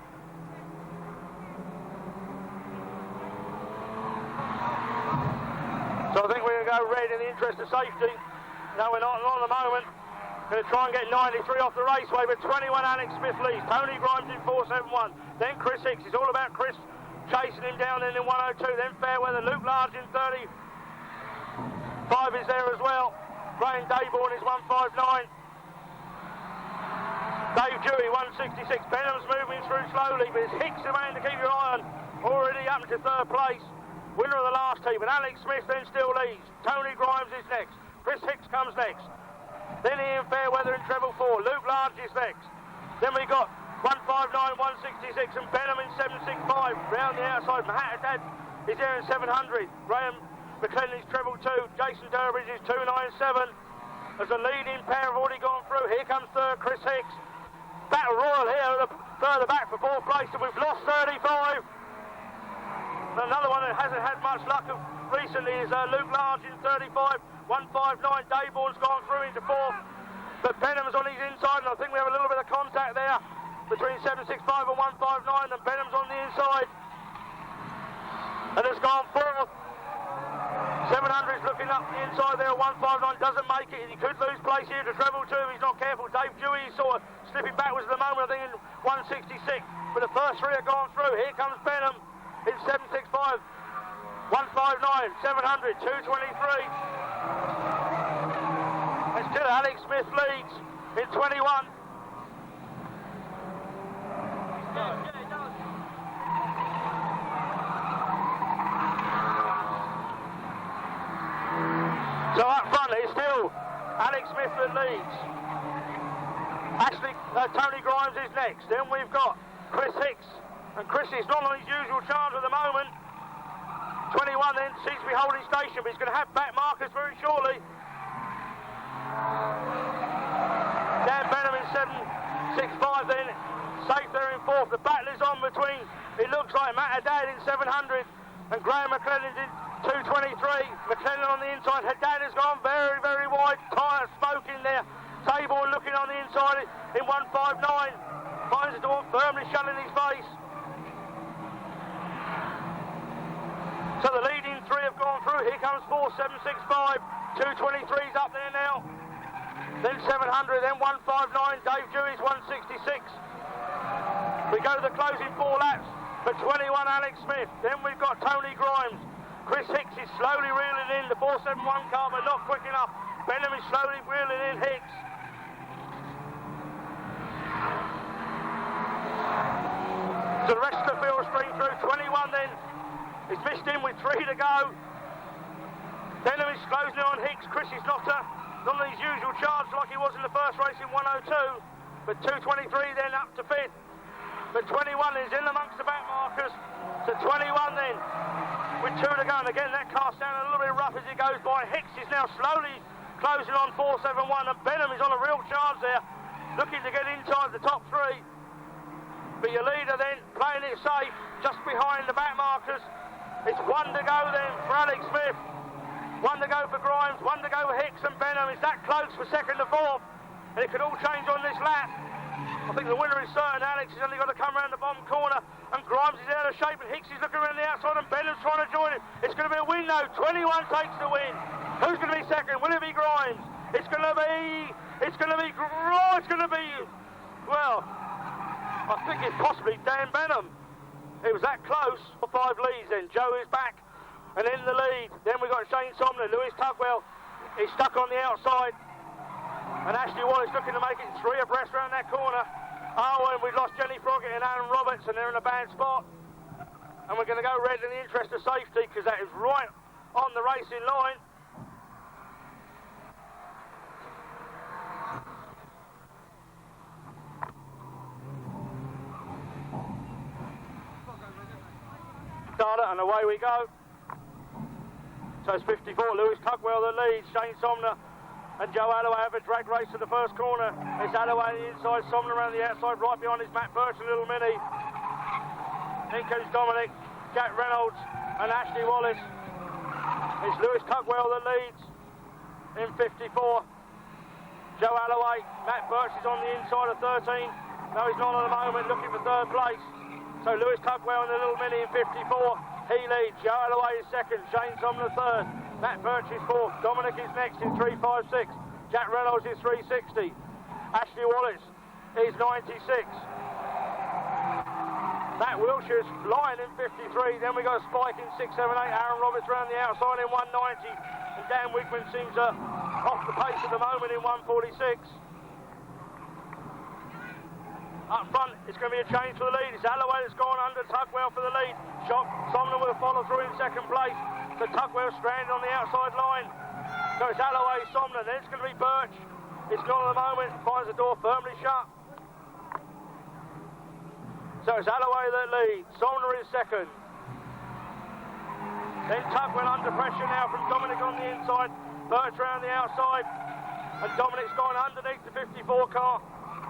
So I think we're going to go red in the interest of safety. No, we're not at the moment. Going to try and get 93 off the raceway, but 21 Alex Smith leads. Tony Grimes in 471. Then Chris Hicks. It's all about Chris chasing him down in 102. Then Fairweather. Luke Large in 30. 5 is there as well. Graham Dayborn is 159. Dave Dewey 166. Benham's moving through slowly, but it's Hicks the man to keep your eye on. Already up to third place. Winner of the last heat, but Alex Smith then still leads. Tony Grimes is next. Chris Hicks comes next. Then Ian Fairweather in treble 4. Luke Large is next. Then we got 159, 166, and Benham in 765. Round the outside, Mahatad is there in 700. Graham McClellan's treble 2, Jason Durbridge is 297. As the leading pair have already gone through. Here comes third, Chris Hicks. Battle Royal here further back for fourth place, and we've lost 35. Another one that hasn't had much luck recently is Luke Large in 35. 159, Dayborn's gone through into fourth. But Benham's on his inside, and I think we have a little bit of contact there between 765 and 159, and Benham's on the inside. And has gone fourth. 700 is looking up the inside there. 159 doesn't make it. He could lose place here to treble 2 if he's not careful. Dave Dewey sort of slipping backwards at the moment, I think, in 166. But the first three have gone through. Here comes Benham in 765. 159, 700, 223. And still Alex Smith leads in 21. Alex Smith that leads. Tony Grimes is next. Then we've got Chris Hicks. And Chris is not on his usual charge at the moment. 21 then seems to be holding station, but he's going to have back markers very shortly. Dan Benham in 7.65 then, safe there in fourth. The battle is on between, it looks like Matt Haddad in 700 and Graham McLennan in 223. McLennan on the inside. Haddad has gone very, very wide. Tyre smoking there. Table looking on the inside in 159. Finds the door firmly shut in his face. So the leading three have gone through. Here comes 4.765. 223's up there now. Then 700, then 159. Dave Dewey's 166. We go to the closing 4 laps for 21 Alex Smith. Then we've got Tony Grimes. Chris Hicks is slowly reeling in. The 471 car, but not quick enough. Benham is slowly reeling in Hicks. So the rest of the field stream through. 21 then. He's missed in with 3 to go. Benham is closing on Hicks. Chris is not on his usual charge like he was in the first race in 102. But 223 then up to 5th. But 21 is in amongst the back markers. So 21 then with 2 to go. And again that car sounding a little bit rough as he goes by. Hicks is now slowly closing on 471 and Benham is on a real charge there. Looking to get inside the top 3. But your leader then playing it safe just behind the back markers. It's 1 to go then for Alex Smith. 1 to go for Grimes, 1 to go for Hicks and Benham. It's that close for 2nd to 4th. And it could all change on this lap. I think the winner is certain. Alex has only got to come around the bottom corner. And Grimes is out of shape and Hicks is looking around the outside and Benham's trying to join him. It's going to be a win though. 21 takes the win. Who's going to be 2nd? Will it be Grimes? It's going to be, well, I think it's possibly Dan Benham. It was that close for 5 leads then. Joe is back and in the lead. Then we've got Shane Somner. Lewis Tugwell is stuck on the outside. And Ashley Wallace looking to make it 3 abreast around that corner. Oh, and we've lost Jenny Froggett and Aaron Roberts and they're in a bad spot. And we're going to go red in the interest of safety because that is right on the racing line. And away we go. So it's 54. Lewis Tugwell that leads. Shane Somner and Joe Alloway have a drag race to the first corner. It's Alloway on the inside, Somner around the outside, right behind is Matt Birch and Little Mini. In comes Dominic, Jack Reynolds and Ashley Wallace. It's Lewis Tugwell that leads in 54. Joe Alloway, Matt Birch is on the inside of 13. No, he's not at the moment, looking for 3rd place. So Lewis Tugwell and the Little Mini in 54. He leads. Joe Alloway is 2nd. Shane Somner 3rd. Matt Birch is 4th. Dominic is next in 356. Jack Reynolds is 360. Ashley Wallace is 96. Matt Wilshire's lying in 53. Then we got a spike in 678. Aaron Roberts around the outside in 190. And Dan Wigman seems off the pace at the moment in 146. Up front, it's going to be a change for the lead. It's Alloway that's gone under Tugwell for the lead. Somner will follow through in 2nd place. So Tugwell stranded on the outside line. So it's Alloway, Somner. Then it's going to be Birch. It's not at the moment. Finds the door firmly shut. So it's Alloway that leads. Somner is 2nd. Then Tugwell under pressure now from Dominic on the inside. Birch around the outside. And Dominic's gone underneath the 54 car.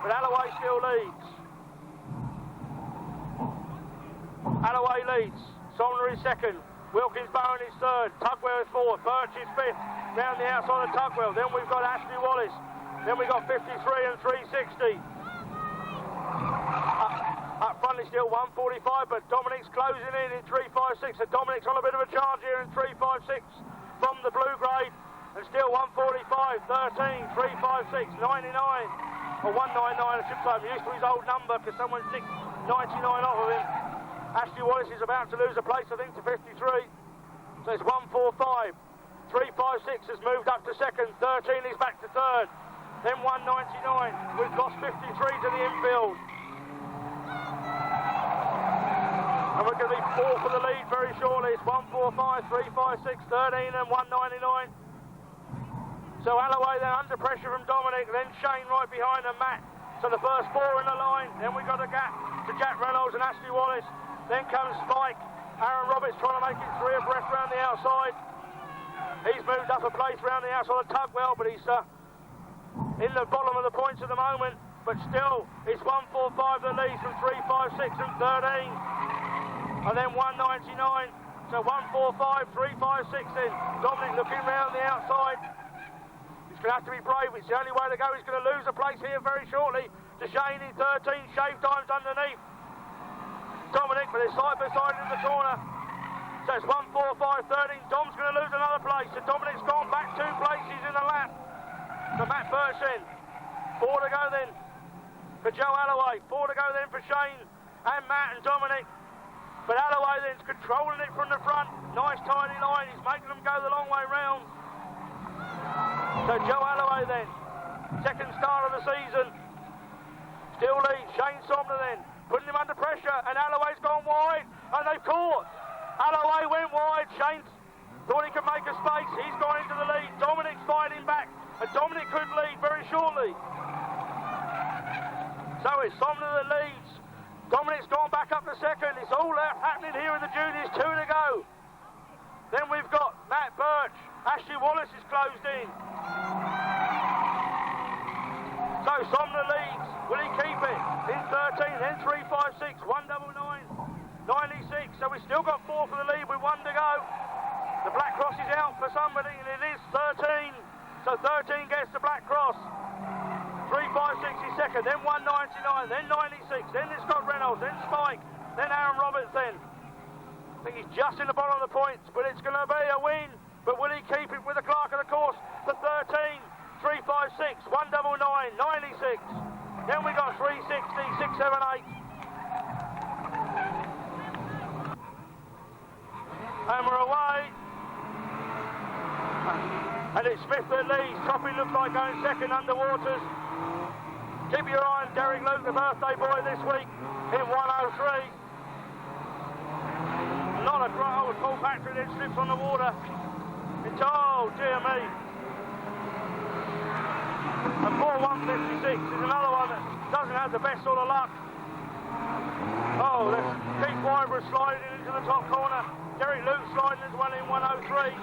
But Alloway still leads. Alloway leads. Somner is 2nd. Wilkins Bowen is 3rd. Tugwell is 4th. Birch is 5th. Round the outside of Tugwell. Then we've got Ashley Wallace. Then we've got 53 and 360. Up front is still 145, but Dominic's closing in 356. So Dominic's on a bit of a charge here in 356 from the blue grade. And still 145, 13, 356, 99. Or 199, I should say. I'm used to his old number because someone's nicked 99 off of him. Ashley Wallace is about to lose a place, I think, to 53. So it's 145. 356 has moved up to 2nd. 13 is back to 3rd. Then 199. We've lost 53 to the infield. And we're going to be 4 for the lead very shortly. It's 145, 356, 13 and 199. So Alloway then under pressure from Dominic, then Shane right behind and Matt. So the first four in the line, then we got a gap to Jack Reynolds and Ashley Wallace. Then comes Spike. Aaron Roberts trying to make it three abreast round the outside. He's moved up a place round the outside of Tugwell, but he's in the bottom of the points at the moment. But still, it's 145 the lead from 356 and 13. And then 199. So 145, 356 in. Dominic looking round the outside. He's going to have to be brave. It's the only way to go. He's going to lose a place here very shortly to Shane in 13. Shave times underneath Dominic, but it's side by side in the corner. So it's 145, 13. Dom's going to lose another place. So Dominic's gone back 2 places in the lap. So Matt Birch in. 4 to go then for Joe Alloway. 4 to go then for Shane and Matt and Dominic. But Alloway then's controlling it from the front. Nice tidy line. He's making them go the long way round. So Joe Alloway then, second start of the season. Still leads. Shane Somner then, putting him under pressure. And Alloway's gone wide. And they've caught. Alloway went wide. Shane thought he could make a space. He's gone into the lead. Dominic's fighting back. And Dominic could lead very shortly. So it's Somner that leads. Dominic's gone back up to second. It's all happening here in the juniors. 2 to go. Then we've got Matt Birch. Ashley Wallace is closed in. So Somner leads. Will he keep it? In 13, then 356, 199, 96. So we've still got 4 for the lead with 1 to go. The Black Cross is out for somebody, and it is 13. So 13 gets the Black Cross. 356 is second, then 199, then 96, then it's got Reynolds, then Spike, then Aaron Roberts then. I think he's just in the bottom of the points, but it's going to be a win. But will he keep it with the clerk of the course for 13, 356, 199, 96. Then we got 360, 678. And we're away. And it's Smith that leads. Toppy looks like going second under Waters. Keep your eye on Derek Luke, the birthday boy this week, in 103. Not a great old Paul Patrick then slips on the water. Oh dear me. And poor 156 is another one that doesn't have the best sort of luck. Oh, that's Keith Wyber sliding into the top corner. Derek Luke sliding as well in 103.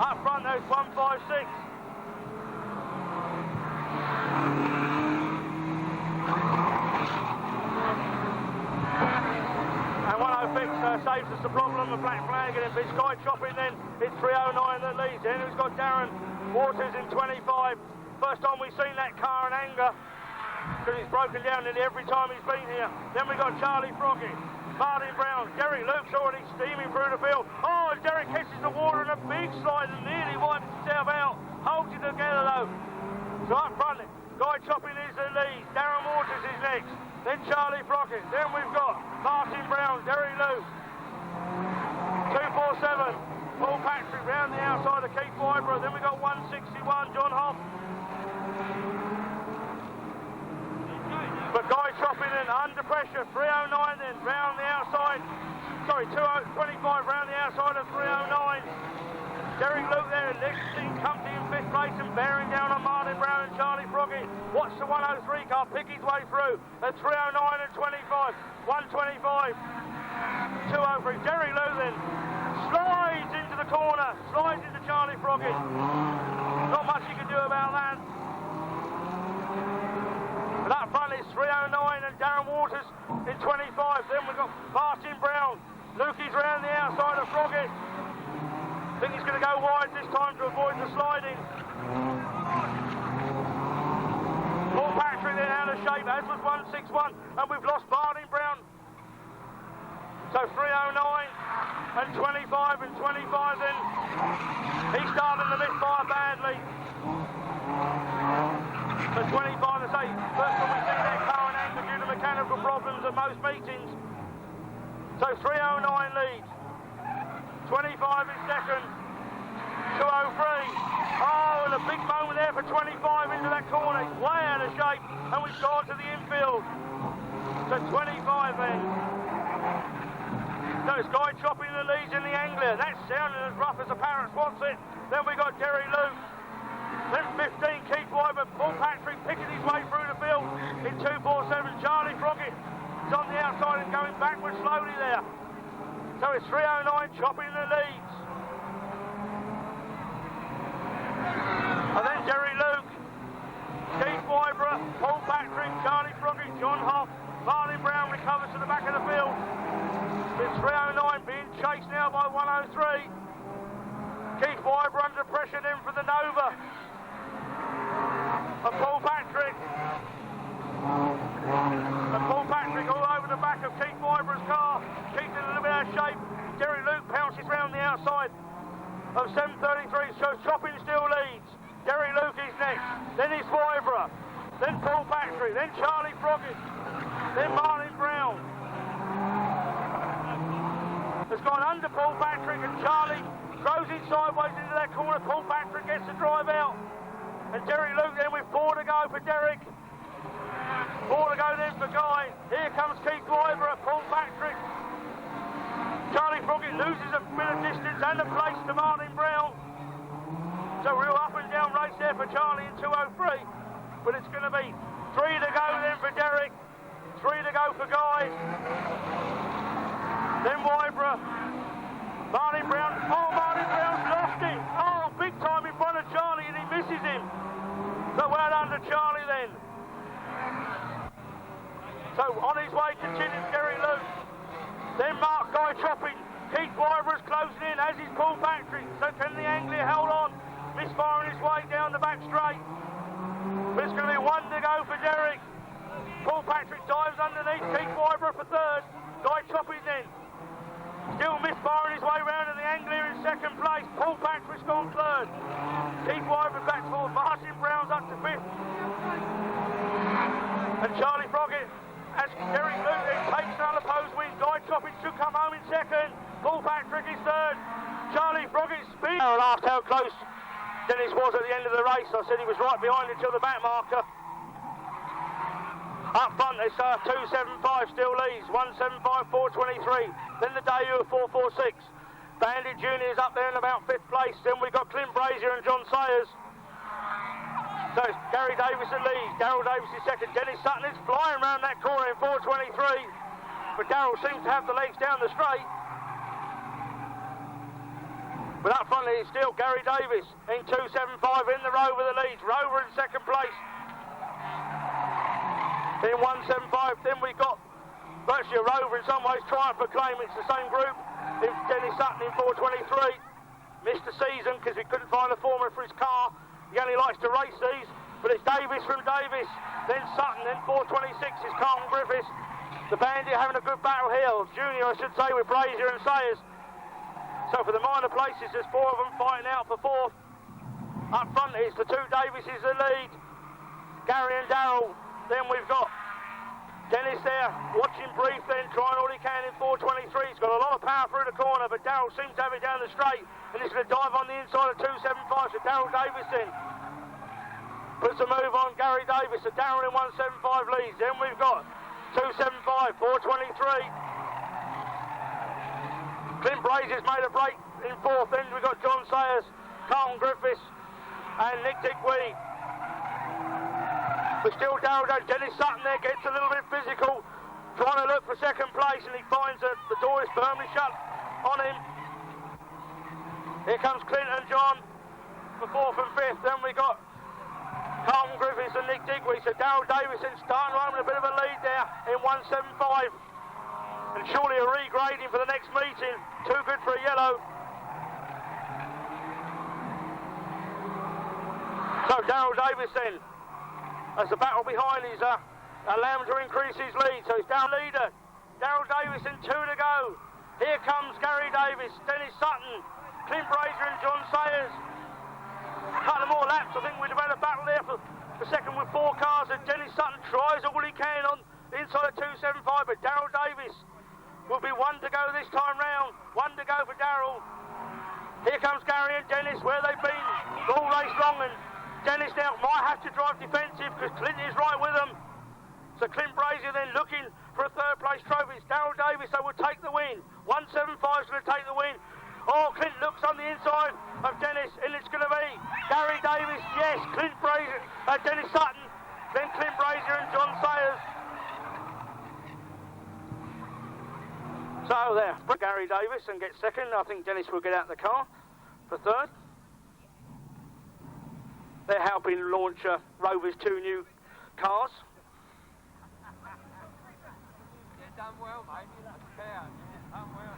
Up front there's 156. And 106 saves us the problem of black flag, and if it's Guy Chopping then it's 309 that leads. Then we've got Darren Waters in 25. First time we've seen that car in anger, because it's broken down nearly every time he's been here. Then we've got Charlie Froggy, Martin Brown, Derek Luke's already steaming through the field. Oh, Derek catches the water in a big slide and nearly wipes himself out. Holds it together though. So up front, Guy Chopping is the lead. Darren Waters is next. Then Charlie Froggy. Then we've got Martin Brown, Derek Luke. 247. Paul Patrick round the outside of Keith Wyber. Then we've got 161, John Hoff. But Guy Chopping in under pressure, 309 then, round the outside. Sorry, 225 round the outside of 309. Derek Luke there, Lexington Company in 5th place and bearing down on Martin Brown and Charlie Froggy. Watch the 103 car pick his way through at 309 and 25. 125, 203. Derek Luke then slides into the corner, slides into Charlie Froggy. Not much you can do about that. But up front is 309 and Darren Waters in 25. Then we've got Martin Brown. Lukey's round the outside of Froggy. I think he's going to go wide this time to avoid the sliding. Paul Patrick then out of shape, as was 161. And we've lost Martin Brown. So 309 and 25 and 25 then. He's starting to miss by badly. So 25 to say, first time we've seen that car in anger due to mechanical problems at most meetings. So 309 leads. 25 in second. 203. Oh, and a big moment there for 25 into that corner. He's way out of shape. And we've gone to the infield. So 25 then. So it's Guy Chopping the leads in the Anglia. That's sounding as rough as a parrot wants it. Then we got Derry Luke. Then 15, Keith Wyber, Paul Patrick picking his way through the field in 247. Charlie Froggett is on the outside and going backwards slowly there. So it's 309 chopping the leads. And then Jerry Luke, Keith Wyber, Paul Patrick, Charlie Froggett, John Hoff, Martin Brown recovers to the back of the field. It's 309 being chased now by 103. Keith Wyber under pressure then for the Nova. And Paul Patrick. And Paul Patrick all over the back of Keith Wyber's car. Keith in a little bit out of shape. Jerry Luke pounces round the outside of 733. So Chopping still leads. Jerry Luke is next. Then it's Wyber. Then Paul Patrick. Then Charlie Froggett. Then Martin Brown. Has gone under Paul Patrick and Charlie throws it sideways into that corner. Paul Patrick gets the drive out. And Jerry Luke then with 4 to go for Derek. 4 to go then for Guy. Here comes Keith Wyber, Paul Patrick. Charlie Froggett loses a bit of distance and a place to Martin Brown. So real up and down race there for Charlie in 203. But it's going to be 3 to go then for Derek. 3 to go for Guy. Then Wyber. Martin Brown. Oh, Martin Brown's lost it. Oh, big time in front of Charlie and he misses him. So well done to Charlie then. So on his way continues Jerry Luke. Then Mark Guy chopping. Keith Wyber is closing in, as is Paul Patrick. So can the Anglia hold on? Misfiring his way down the back straight. But it's going to be 1 to go for Derek. Paul Patrick dives underneath. Keith Wyber for 3rd. Guy chopping then. Still misfiring his way round to the Anglia in 2nd place. Paul Patrick's gone 3rd. Keith Wyber back to 4th. Martin Brown's up to 5th. And Charlie Froggett, as Derek Luke then takes another pose win. Guy Chopping should come home in 2nd. Paul Patrick is 3rd. Charlie Froggett speeds. I asked how close Dennis was at the end of the race. I said he was right behind until the back marker. Up front, it's 275 still leads, 175, 423. Then the debut of 446. Bandit Junior is up there in about 5th place. Then we've got Clint Brazier and John Sayers. So it's Gary Davis that leads. Darryl Davis is 2nd. Dennis Sutton is flying around that corner in 423. But Darryl seems to have the legs down the straight. But up front it's still Gary Davis in 275 in the Rover that leads. Rover in 2nd place. In 175, then we've got virtually a Rover in some ways trying to claim it's the same group. In Dennis Sutton in 423. Missed the season because he couldn't find a formula for his car. He only likes to race these. But it's Davis from Davis, then Sutton, then 426 is Carlton Griffiths. The Bandit having a good battle here. Junior, I should say, with Brazier and Sayers. So for the minor places, there's 4 of them fighting out for 4th. Up front is the 2 Davises that lead. Gary and Darryl. Then we've got Dennis there, watching brief then, trying all he can in 423. He's got a lot of power through the corner, but Darryl seems to have it down the straight, and he's going to dive on the inside of 275, so Darryl Davis in. Puts a move on Gary Davis, so Darryl in 175 leads. Then we've got 275, 423. Clint Brazier's made a break in 4th, then we've got John Sayers, Carlton Griffiths, and Nick Dickweed. But still Darryl Davis. Dennis Sutton there gets a little bit physical, trying to look for 2nd place, and he finds that the door is firmly shut on him. Here comes Clint and John for 4th and 5th. Then we got Carlton Griffiths and Nick Dickweed. So Darryl Davison starting home with a bit of a lead there in 175. And surely a regrading for the next meeting. Too good for a yellow. So Darryl Davison, as the battle behind is allowing him to increase his lead. So he's down leader. Darryl Davison, 2 to go. Here comes Gary Davis, Dennis Sutton, Clint Brazier and John Sayers. A couple more laps. I think we'd have had a battle there for 2nd with 4 cars. And Dennis Sutton tries all he can on the inside of 275. But Darryl Davis will be 1 to go this time round. 1 to go for Darryl. Here comes Gary and Dennis, where they've been all race long. And Dennis now might have to drive defensive because Clint is right with them. So Clint Brazier then looking for a 3rd place trophy. It's Darryl Davis that will take the win. 175 is going to take the win. Oh, Clint looks on the inside of Dennis, and it's going to be Gary Davis yes, Clint Brazier, Dennis Sutton, then Clint Brazier and John Sayers. So there, Gary Davis and get second. I think Dennis will get out of the car for third. They're helping launch Rover's 2 new cars. You've done well, mate. That's fair. You've done well.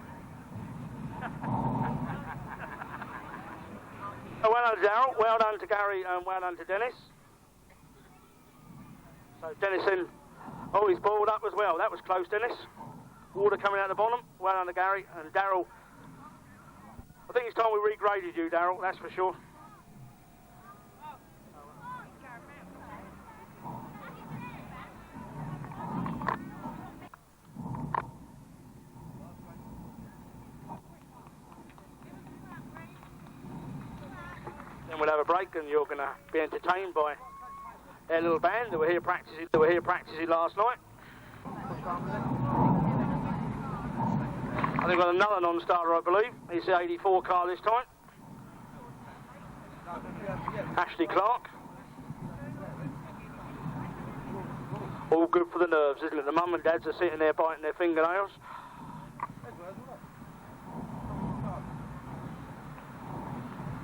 Well done to Darryl, well done to Gary, and well done to Dennis. So Dennis in, oh, he's balled up as well. That was close, Dennis. Water coming out the bottom. Well done to Gary and Darryl. I think it's time we regraded you, Darryl, that's for sure. Then we'll have a break and you're going to be entertained by their little band that were here practicing last night. And they've got another non-starter, I believe. It's the 84 car this time. Ashley Clark. All good for the nerves, isn't it? The mum and dads are sitting there biting their fingernails.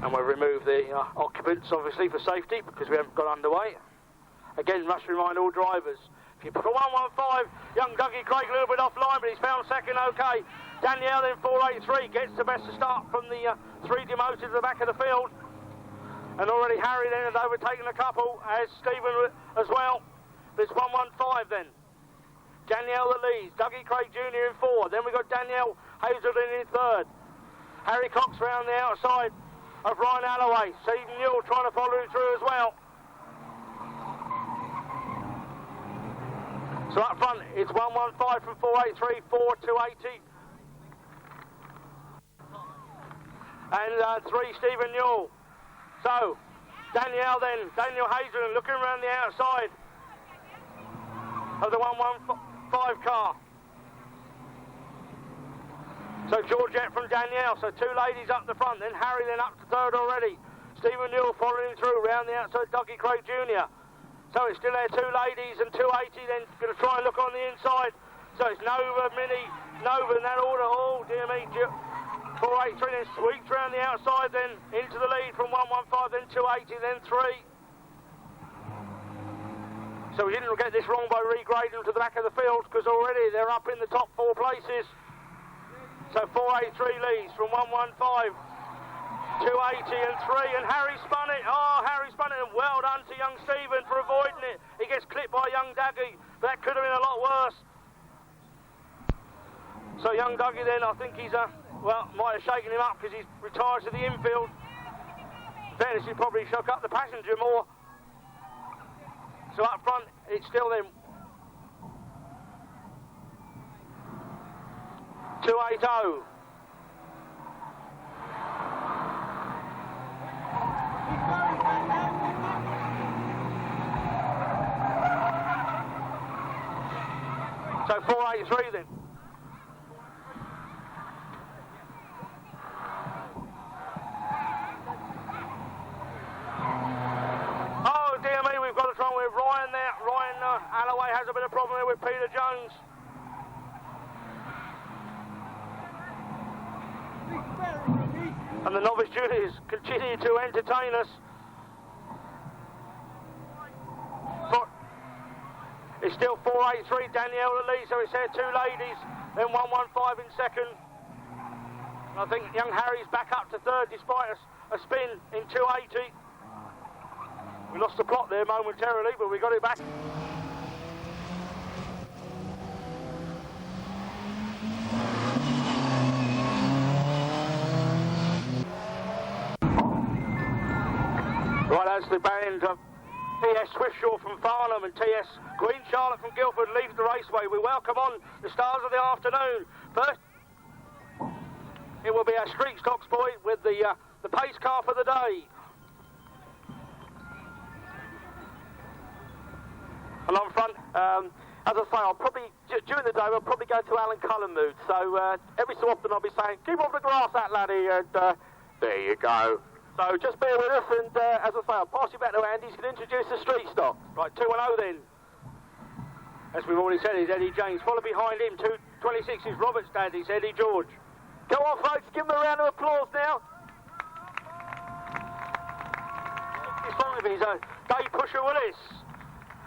And we'll remove the occupants, obviously, for safety, because we haven't got underway. Again, must remind all drivers, if you put a 115, young Dougie Craig a little bit offline, but he's found second okay. Danielle then 483, gets the best of start from the 3 demoted to the back of the field. And already Harry then has overtaken a couple, as Stephen as well. But it's 115 then. Danielle that leads, Dougie Craig Jr. in 4. Then we've got Danielle Hazelden in 3rd. Harry Cox round the outside of Ryan Alloway. Stephen Newell trying to follow him through as well. So up front, it's 115 from 483, 4 280. And 3 Stephen Newell. So, Danielle Hazelden looking around the outside of the 115 car. So Georgette from Danielle, so 2 ladies up the front, then Harry then up to 3rd already. Stephen Newell following through round the outside, Dougie Craig Jr. So it's still there, 2 ladies and 280, then going to try and look on the inside. So it's Nova, Mini, Nova in that order. Oh, dear me, 483, then sweeps round the outside, then into the lead from 115, then 280, then 3. So we didn't get this wrong by regrading them to the back of the field, because already they're up in the top 4 places. So 483 leads from 115, 280 and 3, and Harry spun it. Oh, Harry spun it, and well done to young Stephen for avoiding it. He gets clipped by young Dougie, but that could have been a lot worse. So young Dougie then, I think he's, well, might have shaken him up because he's retired to the infield. Fairness, he probably shook up the passenger more. So up front, it's still them. 280. So 483 then. Oh dear me, we've got a trouble with Ryan there. Ryan Alloway has a bit of problem there with Peter Jones. And the novice juniors continue to entertain us. It's still 483, Danielle the lead, so it's there 2 ladies, then 115 in 2nd. I think young Harry's back up to 3rd despite a spin in 280. We lost the plot there momentarily, but we got it back. Right, that's the band of T.S. Swiftshaw from Farnham and T.S. Queen Charlotte from Guildford leaves the raceway. We welcome on the stars of the afternoon. First, it will be our Street Stocks boy with the pace car for the day. And on front, as I say, I'll probably, during the day, I'll probably go to Alan Cullen mood. So every so often I'll be saying, keep off the grass, that laddie, and there you go. So just bear with us, and as I say, I'll pass you back to Andy. He's going to introduce the street stock. Right, 2-1-0 then. As we've already said, is Eddie James. Followed behind him, 226 is Robert's dad, it's Eddie George. Go on, folks, give them a round of applause now. It's fine, he's Dave Pusher Willis.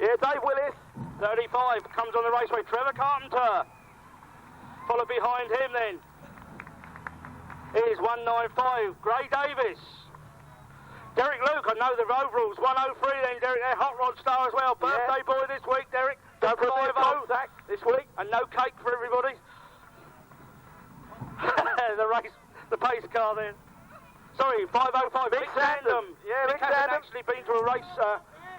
Yeah, Dave Willis. 35 comes on the raceway, Trevor Carpenter. Followed behind him then is 195, Gray Davis. Derek Luke, I know the overalls, 103 then, Derek, their hot rod star as well. Birthday boy this week, Derek. Don't for a 5-0 this week, and no cake for everybody. the pace car then. Sorry, 505, Mick Sandham. Yeah, Mick hasn't actually been to a race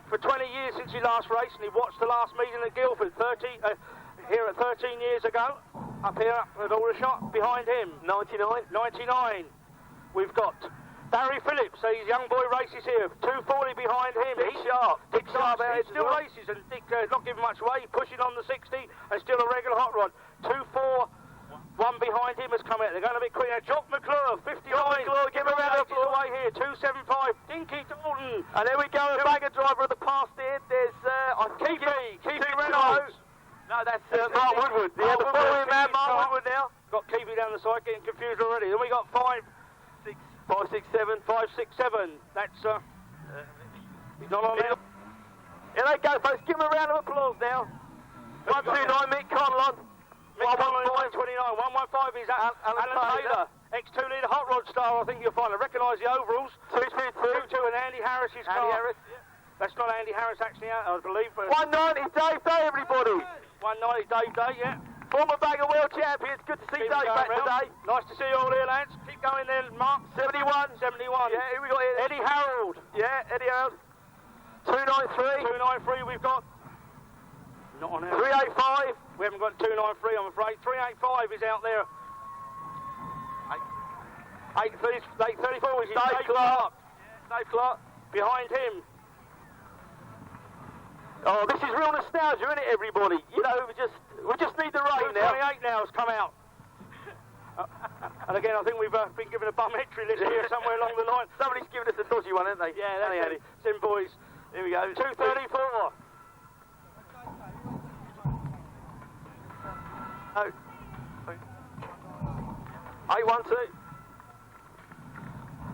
for 20 years since he last raced, and he watched the last meeting at Guildford here at 13 years ago. Up here at Aldershot, behind him, 99. We've got Barry Phillips, he's young boy races here, 240 behind him. Dick Sharp he still races, and Dick not giving much way, pushing on the 60, and still a regular hot rod. 241 behind him has come out, they're going a bit quick now. Jock McClure, 59, give him a round of applause away here, 275, Dinky Dalton. And there we go, a banger driver of the past here, there's Keefy Reynolds. No, that's Mark Woodward. Yeah, the following man, Mark Woodward now. Got Keefy down the side, getting confused already. Then we got 5, 6, 7. That's he's not on there. Here they go, folks. Give them a round of applause now. 129, Mick Conlon. Mick Conlon, 129. 115 is Alan Taylor. X2 leader hot rod star. I think you'll find. I recognise the overalls. 222 and Andy Harris's car. Andy Harris. That's not Andy Harris actually out, I believe. 190, Dave Day, everybody. 190, Dave Day, yeah. Former Bagger World Champions. Good to see Dave back today. Nice to see you all here, lads. Keep going then, Mark. 71. Yeah, here we got here. Eddie Harold. Yeah, Eddie Harold. 293. We've got. Not on there. 385. We haven't got 293, I'm afraid. 385 is out there. 834 is Dave Clark. Dave Clark. Behind him. Oh, this is real nostalgia, isn't it, everybody? You know, we just need the rain now. 28 now has come out. And again, I think we've been given a bum entry list here somewhere along the line. Somebody's given us a dodgy one, haven't they? Yeah, that's it. Sim boys. Here we go. 234. Oh. 812.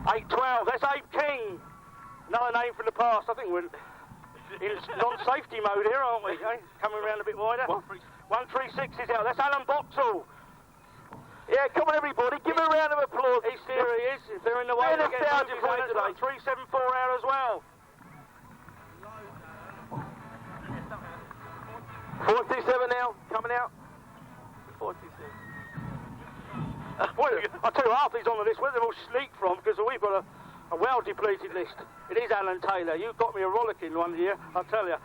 812. That's Abe King. Another name from the past. I think we're in non-safety mode here, aren't we? Coming around a bit wider. 136 is out. That's Alan Boxall. Yeah, come on everybody, give him a round of applause. He's serious. If they're in the way, they get moving today. 374 out as well. 427 now, coming out. 426. I tell you, half these on the list, where they've all sneaked from, because we've got a well-depleted list. It is Alan Taylor. You got me a rollicking one year, I'll tell you.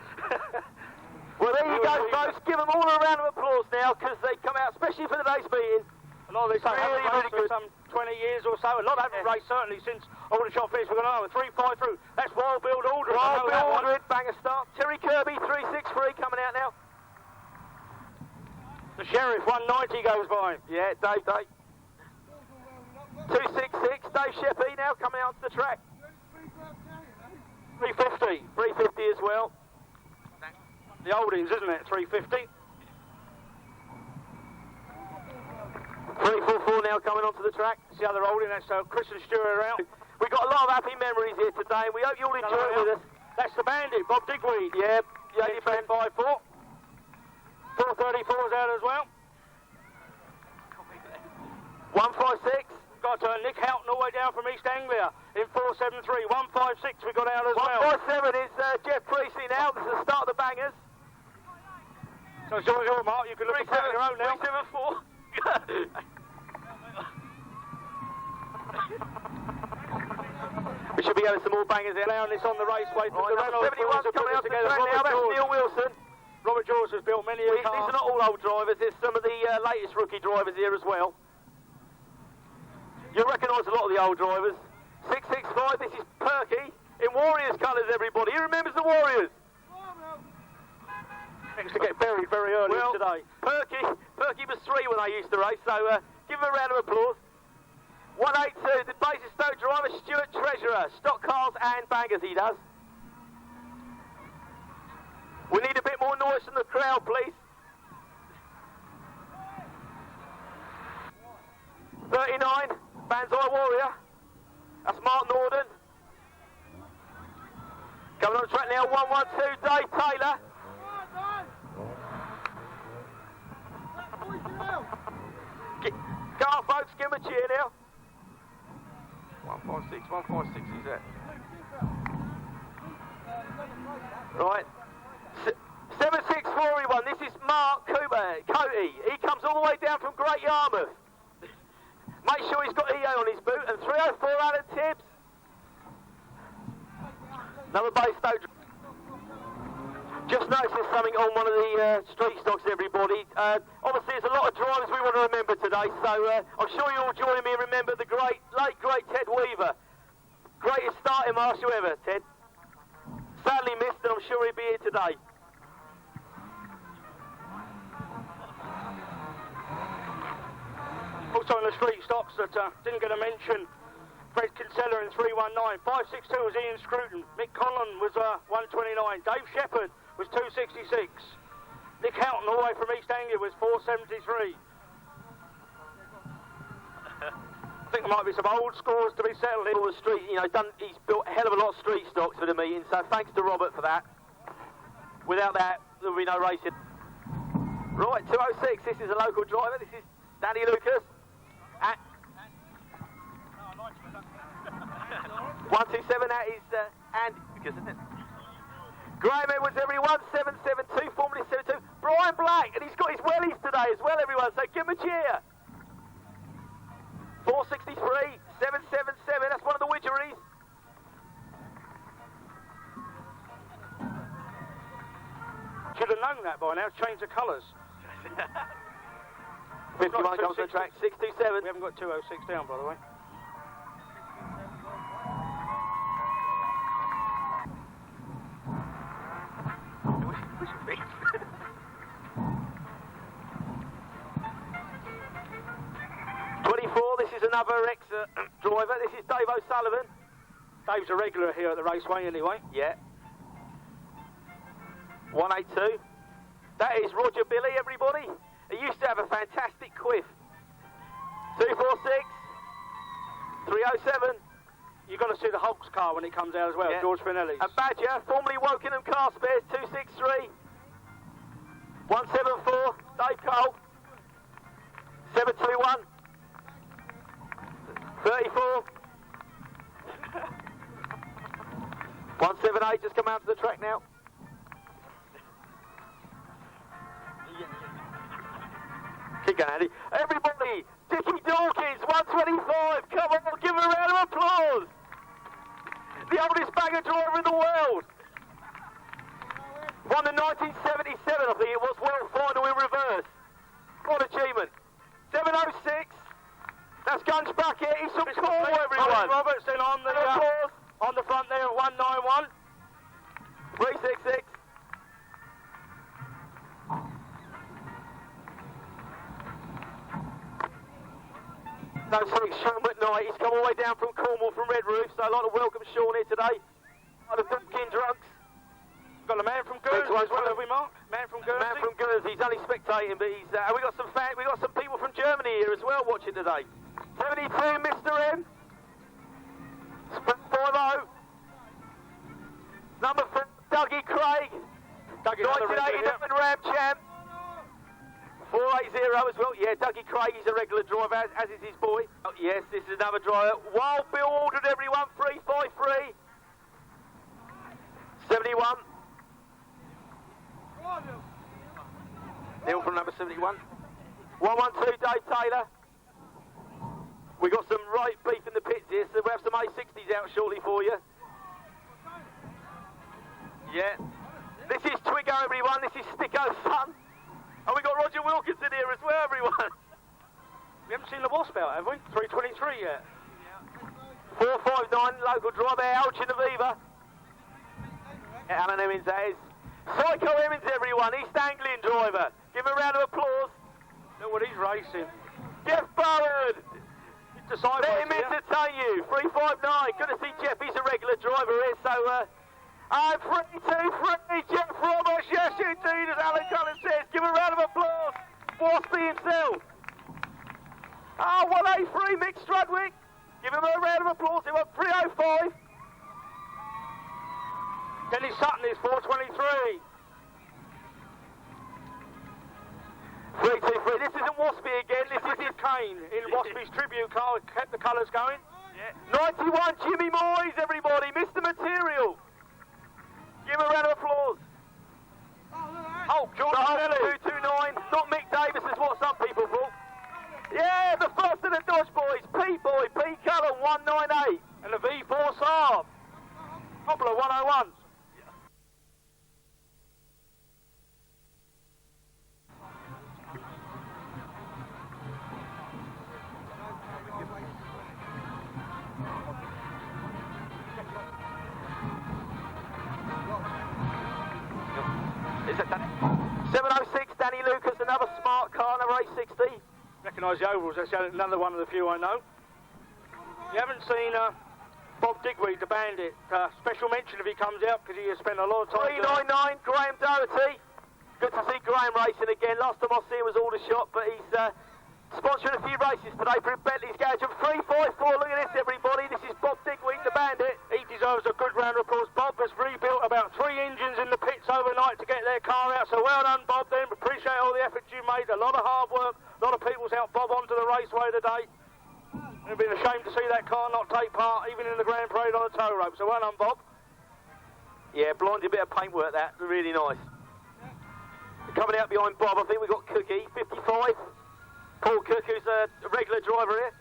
Well, there you go, folks. Give them all a round of applause now, because they come out, especially for today's meeting. A lot of these haven't raced for some 20 years or so. A lot haven't raced, certainly, since Aldershot finished. We've got another 3-5 through. That's Wild Bill Aldred. Wild Bill Aldred, banger start. Terry Kirby, 363, coming out now. The Sheriff, 190 goes by. Yeah, Dave. 266, Dave Sheppy now coming out to the track. 350 as well. The Oldings, isn't it? 350. 344 now coming onto the track. It's the other Olding, that's Chris and Stuart around. We've got a lot of happy memories here today, and we hope you all enjoy it with us. That's the Bandit, Bob Digweed. Yeah, your friend 5-4. 434's out as well. 156. Got Nick Houghton all the way down from East Anglia in 473. 156 we got out as well. 157 is Jeff Priestley now. This is the start of the bangers. So it's your mark. You can look at your own now. 374. We should be having some more bangers here now, and it's on the raceway. The Renault 71 coming out together. Now that's Neil Wilson. Robert George has built many of these. These are not all old drivers. There's some of the latest rookie drivers here as well. You'll recognise a lot of the old drivers. 665, this is Perky in Warriors colours, everybody. Who remembers the Warriors? Thanks to get very, very early today. Perky was 3 when I used to race, so give him a round of applause. 182, the Basingstoke driver, Stuart Treasure. dangerous. Stock cars and bangers he does. We need a bit more noise from the crowd, please. 39, Banzai Warrior. That's Mark Norden. Coming on the track now, 112, Dave Taylor. Go on, folks, give him a cheer now. 156, is that? Right. 7641, this is Mark Coty. He comes all the way down from Great Yarmouth. Make sure he's got EA on his boot. And 304 Alan Tibbs. Another base note. Just noticed there's something on one of the street stocks, everybody. Obviously, there's a lot of drivers we want to remember today, so I'm sure you'll join me and remember the late great Ted Weaver. Greatest starting marshal ever, Ted. Sadly missed, and I'm sure he'll be here today. Also in the street stocks that didn't get a mention, Fred Kinsella in 319. 562 was Ian Scruton. Mick Conlon was 129. Dave Shepherd was 266. Nick Houghton all the way from East Anglia was 473. I think there might be some old scores to be settled in. The street, you know, he's built a hell of a lot of street stocks for the meeting, so thanks to Robert for that. Without that, there would be no racing. Right, 206, this is a local driver. This is Danny Lucas. 127, that is Andy Lucas, isn't it? Graham Edwards, everyone, 772, formerly 72. Brian Black, and he's got his wellies today as well, everyone, so give him a cheer. 463, 777, that's one of the Widgeries. Should have known that by now, change the colours. 51 comes on the track, 627. We haven't got 206 down, by the way. We should be. 24, this is another ex-driver. This is Dave O'Sullivan. Dave's a regular here at the raceway anyway. Yeah. 182. That is Roger Billy, everybody. He used to have a fantastic quiff. 246. 307. You've got to see the Hulk's car when it comes out as well, Yeah. George Finelli's. And Badger, formerly Wokingham Car Spares, 263. 174, Dave Cole. 721. 34. 178, just come out to the track now. Keep going, Andy. Everybody, Dickie Dawkins, 125. Come on, give him a round of applause. The oldest bagger driver in the world. Won in 1977, I think it was, world final in reverse. What achievement. 706. That's Gunge Bucket. He's some call, everyone. Robertson on the front there of 191. 366. No, sorry, Sean McKnight. He's come all the way down from Cornwall, from Red Roof, so I'd like to welcome Sean here today. The Dunkin Drunks. We've got a man from Guernsey as well, have we, Mark? Man from Guernsey. Man from Guernsey. He's only spectating, but he's. We got some people from Germany here as well watching today. 72, Mr. M. 50. Number 4, Dougie Craig. 1989 Ram champ. 480 as well. Yeah, Dougie Craig, he's a regular driver, as is his boy. Oh, yes, this is another driver. Wild Bill ordered, everyone. 353. 71. Neil from number 71. 112, Dave Taylor. We got some right beef in the pits here, so we'll have some A60s out shortly for you. Yeah. This is Twiggo, everyone. This is Sticko's son. And we got Roger Wilkinson here as well, everyone. We haven't seen the Wasp out, have we? 323 yet. 459, local driver, Alchin Aviva. Alan Emmons, that is. Psycho Emmons, everyone. East Anglian driver. Give him a round of applause. Look what he's racing. Jeff Ballard. to sideways. Let him entertain you. 359. Good to see Jeff. He's a regular driver here. So, and 3-2-3. Jeff Roberts. Yes, indeed, as Alan Cullen says. Give a round of applause. Waspy himself. 183. Mick Strudwick. Give him a round of applause. He went 305. Dennis Sutton is 423. 3-2-3. This isn't Waspy again. This is Kane in Waspy's tribute car. Kept the colours going. Yeah. 91. Jimmy Moyes, everybody. Mr. Material. Give him a round of applause. Oh, Jordan Ellie. 229. Not Mick Davis is what some people thought. Yeah, the first of the Dodge boys. P-Boy, P-Colour, 198. And the V4 Saab. Couple of 101s. Is it 706, Danny Lucas, another smart car, number 860. Recognise the overalls, that's another one of the few I know. You haven't seen Bob Digweed, the bandit. Special mention if he comes out, because he has spent a lot of time... 399, Graham Doherty. Good to see Graham racing again. Last time I see him was Aldershot, but he's sponsoring a few races today for Bentley's Garage. 354, look at this, everybody. This is Bob Digweed, the bandit. He deserves a good round of applause. Bob has rebuilt about 3 engines in the pits overnight to get their car out, so well done, Bob, then. Appreciate all the effort you made. A lot of hard work. A lot of people's helped Bob onto the raceway today. It'd been a shame to see that car not take part, even in the Grand Parade on the tow rope. So well done, Bob. Yeah, blinded bit of paintwork, that. Really nice. Coming out behind Bob, I think we've got Cookie, 55. Paul Cook, who's a regular driver here.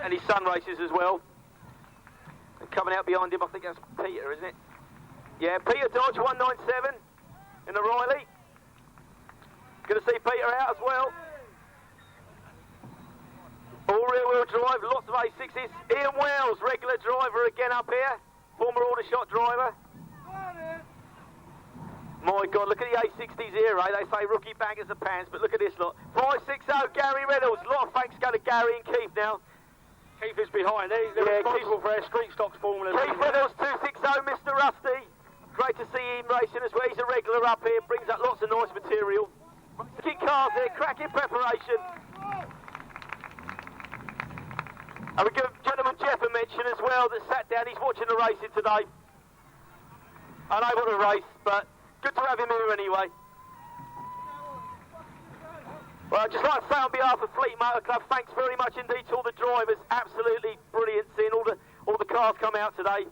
And his son races as well. And coming out behind him, I think that's Peter, isn't it? Yeah, Peter Dodge, 197 in the Riley. Good to see Peter out as well. All rear-wheel drive, lots of A6s. Ian Wells, regular driver again up here. Former Aldershot driver. My God, look at the A60s here, eh? They say rookie baggers of pants, but look at this lot. 560, Gary Reynolds. A lot of thanks go to Gary and Keith now. Keith is behind. They're responsible for our street stocks formula. Keith Reynolds, 260, Mr. Rusty. Great to see him racing as well. He's a regular up here, brings up lots of nice material. Cracking cars there, cracking preparation. And we give gentleman Jeff a mention as well that sat down. He's watching the racing today. Unable to race, but good to have him here anyway. Well, I'd just like to say on behalf of Fleet Motor Club, thanks very much indeed to all the drivers. Absolutely brilliant seeing all the cars come out today.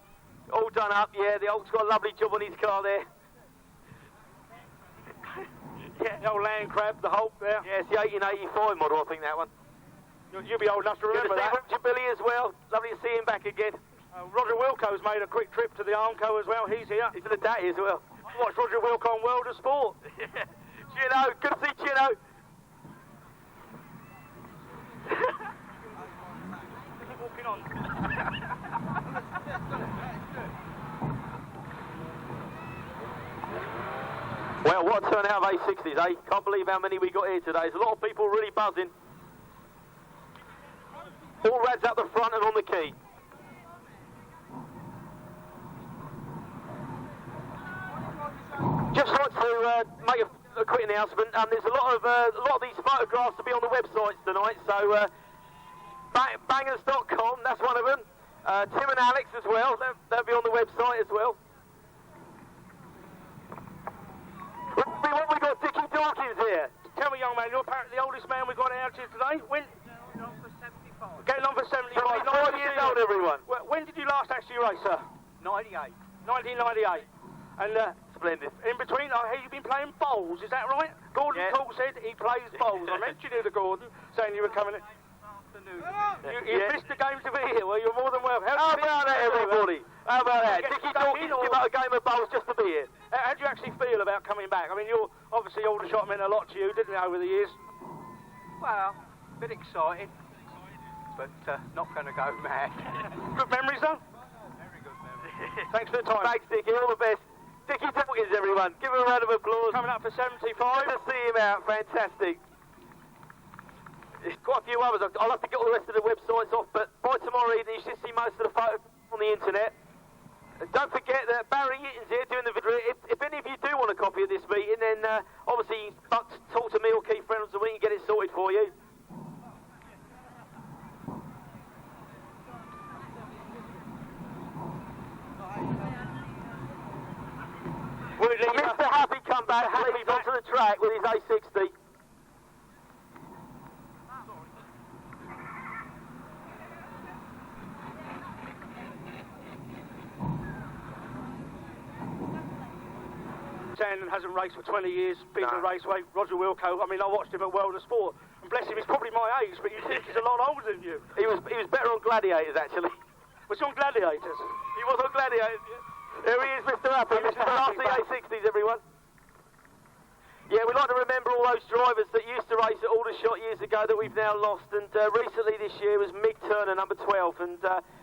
All done up, yeah. The old's got a lovely job on his car there. Yeah, the old Land Crab, the Hulk there. Yeah, it's the 1885 model, I think, that one. You'll be old enough to remember that. Good to see Roger Billy as well. Lovely to see him back again. Roger Wilco's made a quick trip to the Armco as well. He's here. He's in the daddy as well. Watch Roger Wilco on World of Sport. Chino, good to see Chino. Walking on. Well, what a turnout of A60s, eh? Can't believe how many we got here today. There's a lot of people really buzzing. All rads up the front and on the key. Just like to make a quick announcement. There's a lot of these photographs to be on the websites tonight. So bangers.com, that's one of them. Tim and Alex as well. They'll be on the website as well. What we got? Dickie Dawkins here. Tell me, young man, you're apparently the oldest man we've got out here today. When? Getting on for 75. 5 years old, everyone. When did you last actually race, sir? 98. 1998. And splendid. In between, have you been playing bowls? Is that right? Gordon Cole said he plays bowls. I mentioned you to Gordon, saying you were coming in. You missed the game to be here. Well, you're more than welcome. How about that, everybody? How about that? Dickie Dawkins give out a game of bowls just to be here. How do you actually feel about coming back? I mean, you're obviously Aldershot meant a lot to you, didn't it, over the years? Well, a bit excited, but not going to go mad. Good memories, though? Very good memories. Thanks for the time. Thanks, Dickie. All the best. Dickie Dawkins, everyone. Give him a round of applause. Coming up for 75. Good to see him out. Fantastic. There's quite a few others. I'll have to get all the rest of the websites off, but by tomorrow evening you should see most of the photos on the internet. And don't forget that Barry Eaton's here doing the video. If any of you do want a copy of this meeting, then obviously talk to me or Keith Reynolds and we can get it sorted for you. Mr. Happy come back, Happy's onto the track with his A60. And hasn't raced for 20 years, been to the raceway. Roger Wilco, I mean, I watched him at World of Sport, and bless him, he's probably my age, but you think he's a lot older than you. He was better on Gladiators, actually. Was he on Gladiators? He was on Gladiators. Here he is, Mr. Happy. This is the last A60s, everyone. Yeah, we like to remember all those drivers that used to race at Aldershot years ago that we've now lost, and recently this year was Mick Turner, number 12, and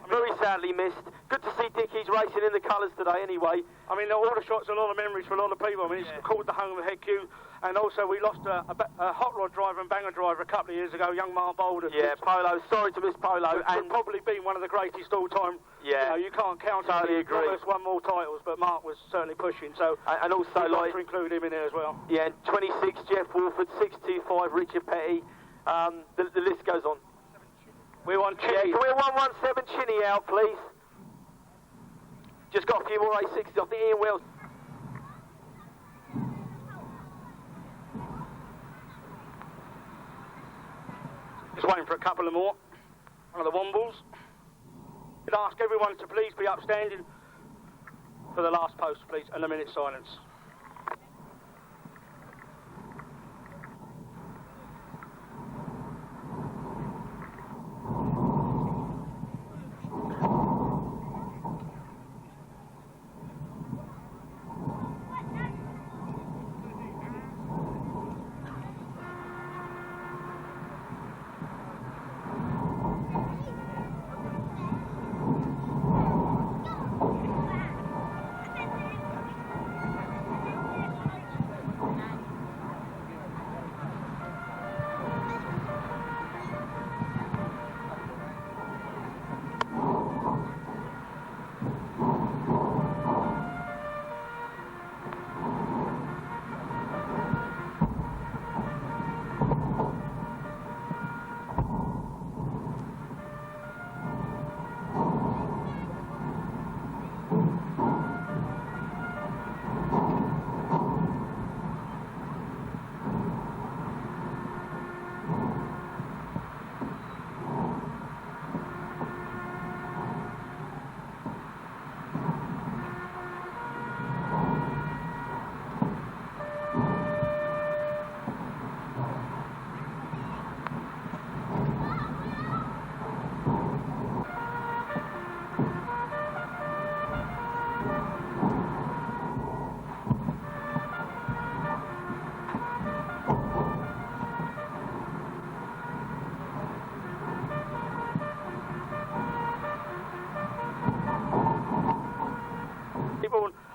very sadly missed. Good to see Dickie's racing in the colours today anyway. I mean, Aldershot's a lot of memories for a lot of people. I mean, it's called the home of Head Q, and also we lost a hot rod driver and banger driver a couple of years ago, young Mark Bolden. Yeah, Polo, sorry to miss Polo. And probably been one of the greatest all-time. Yeah. You can't count totally him. Agree. Almost won more titles, but Mark was certainly pushing, so... And also, like... to include him in there as well. Yeah, 26, Jeff Wolford, 625, Richard Petty. The list goes on. We want Chinny. Yeah, can we 117 Chinny out, please? Just got a few more A60s off the Ian Wells. Just waiting for a couple of more. One of the Wombles. I'd ask everyone to please be upstanding for the last post, please, and a minute's silence.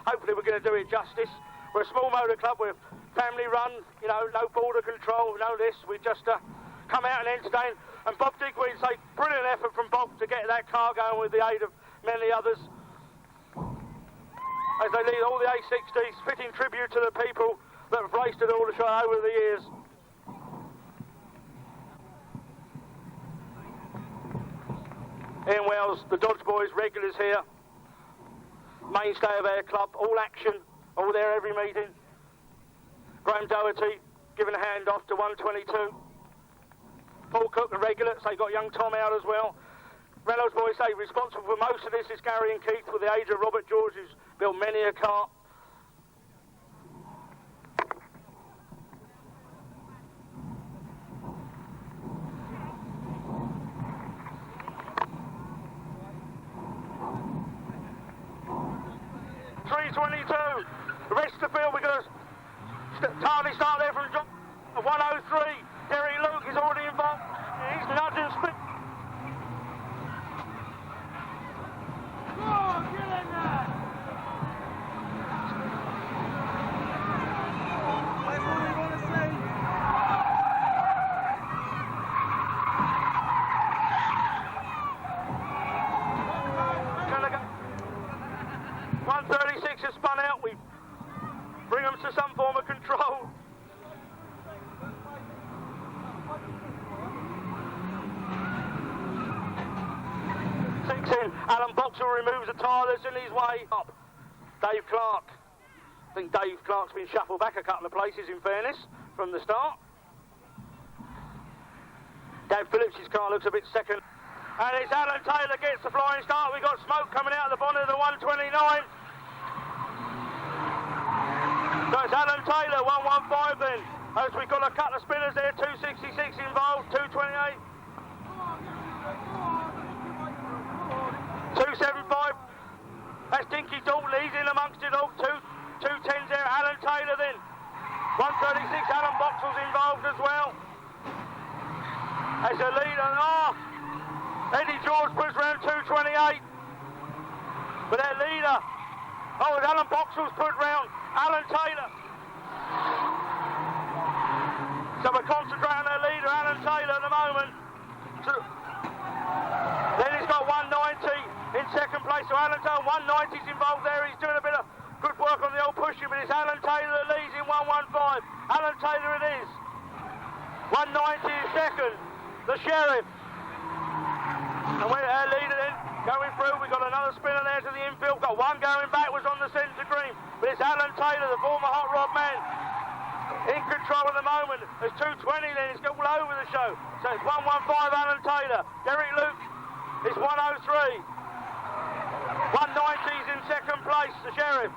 Hopefully we're going to do it justice. We're a small motor club, we're family run, you know, no border control, no this. We just come out and entertain. And Bob Digweed say brilliant effort from Bob to get that car going with the aid of many others. As they lead all the A60s, fitting tribute to the people that have raced at Aldershot over the years. Ian Wells, the Dodge boys, regulars here. Mainstay of our club, all action, all there every meeting. Graham Doherty giving a hand off to 122. Paul Cook, the regular, so they got young Tom out as well. Reynolds boys say responsible for most of this is Gary and Keith with the age of Robert George, who's built many a car. The rest of the field, we're going to hardly start there from 103. Derry Luke is already involved. He's nudging speed. Oh, get in there! That's what we want to see. in. Alan Boxall removes the tyre that's in his way. Up. Dave Clark. I think Dave Clark's been shuffled back a couple of places, in fairness, from the start. Dave Phillips' car looks a bit second. And it's Alan Taylor gets the flying start. We've got smoke coming out of the bonnet of the 129. So it's Alan Taylor, 115 then. As we've got a couple of spinners there, 266 involved, 228. 275. That's Dinky Dalton, he's in amongst it all. 210s there, Alan Taylor then. 136, Alan Boxall's involved as well. As a leader, Eddie George puts round 228. But their leader, Alan Boxall's put round Alan Taylor. So we're concentrating on their leader, Alan Taylor, at the moment. Then he's got 190 in second place. So Alan Taylor, 190's involved there. He's doing a bit of good work on the old pushing, but it's Alan Taylor that leads in 115. Alan Taylor it is. 190 is second. The Sheriff. And we're our leader then going through. We've got another spinner there to the infield. Got one going backwards on the centre green. But it's Alan Taylor, the former hot rod man, in control at the moment. There's 220 then. It's all over the show. So it's 115 Alan Taylor. Derek Luke is 103. 190's in second place, the Sheriff.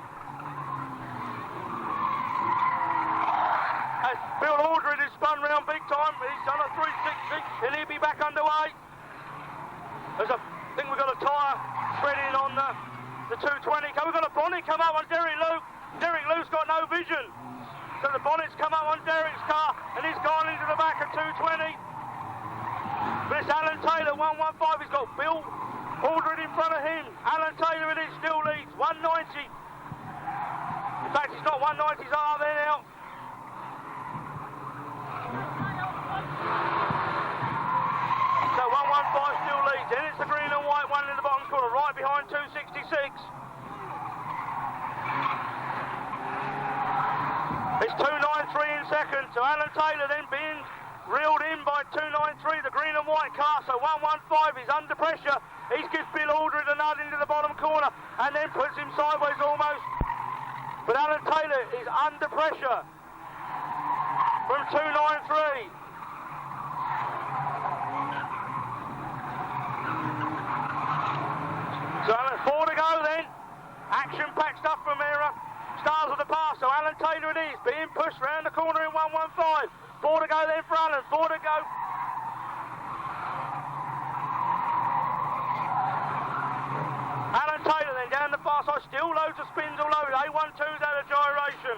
As Bill Aldred is spun round big time. He's done a 360 and he'll be back underway. There's a think we've got a tyre shredding on the 220. We've got a bonnet come up on Derek Luke. Derek Luke's got no vision. So the bonnet's come up on Derek's car and he's gone into the back of 220. But it's Alan Taylor, 115. He's got Bill Aldred in front of him. Alan Taylor it is, still leads, 190. In fact, he's not 190s are there now. So 115 still leads. Then it's the green and white one in the bottom corner, right behind 266. It's 293 in second. So Alan Taylor then being reeled in by 293, the green and white car. So 115 is under pressure. He gives Bill Aldred a nudge into the bottom corner and then puts him sideways almost. But Alan Taylor is under pressure from 293. So 4 to go then. Action-packed stuff from here. Stars of the past. So Alan Taylor it is, being pushed round the corner in 115. 4 to go then for Alan. 4 to go. Alan Taylor then down the far side. Still loads of spins all over. A12's out of gyration.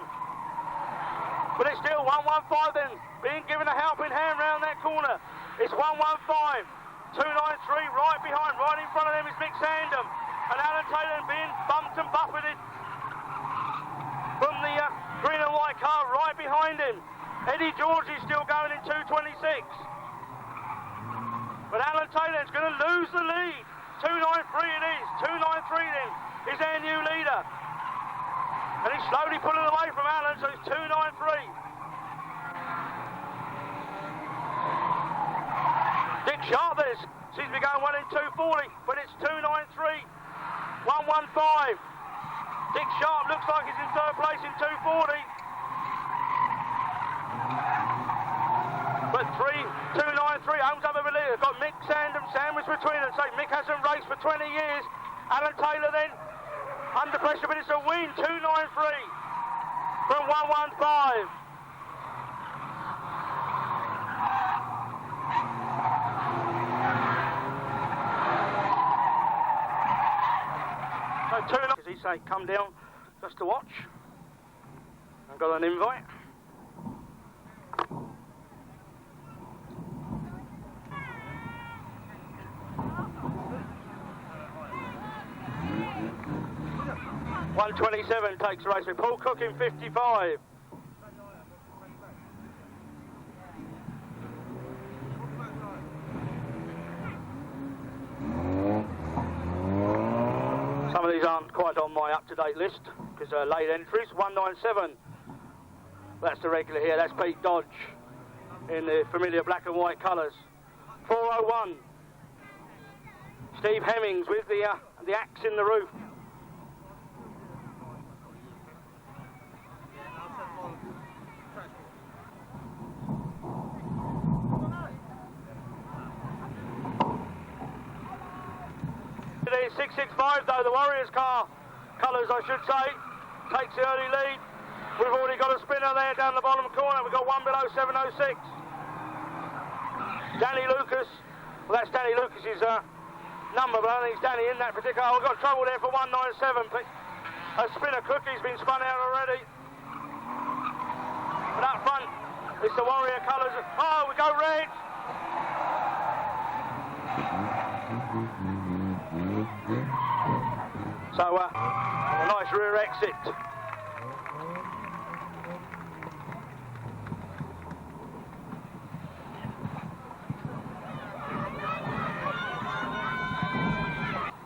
But it's still 115 then. Being given a helping hand round that corner. It's 115. 293 right behind, right in front of them is Mick Sandham. And Alan Taylor being bumped and buffeted from the green and white car right behind him. Eddie George is still going in 226. But Alan Taylor is going to lose the lead. 293 it is. 293 then is our new leader. And he's slowly pulling away from Alan, so it's 293. Dick Sharp there seems to be going well in 240, but it's 293. 115. Dick Sharp looks like he's in third place in 240. But 293 owns up over there. They've got Mick Sandham sandwiched between them. So Mick hasn't raced for 20 years. Alan Taylor then under pressure, but it's a win. 293 from 115. As he say, come down just to watch. I've got an invite. .127 takes the race with Paul Cook in 55. Some of these aren't quite on my up-to-date list because they're late entries. 197, that's the regular here. That's Pete Dodge in the familiar black and white colours. 401, Steve Hemmings with the axe in the roof. It is 665 though, the Warriors car, colours I should say, takes the early lead. We've already got a spinner there down the bottom corner, we've got one below 706. Danny Lucas, well that's Danny Lucas's number, but I don't think it's Danny in that particular. Oh, we've got trouble there for 197, but a spinner Cookie's been spun out already. But up front, it's the Warrior colours. Oh, we go red! So, a nice rear exit.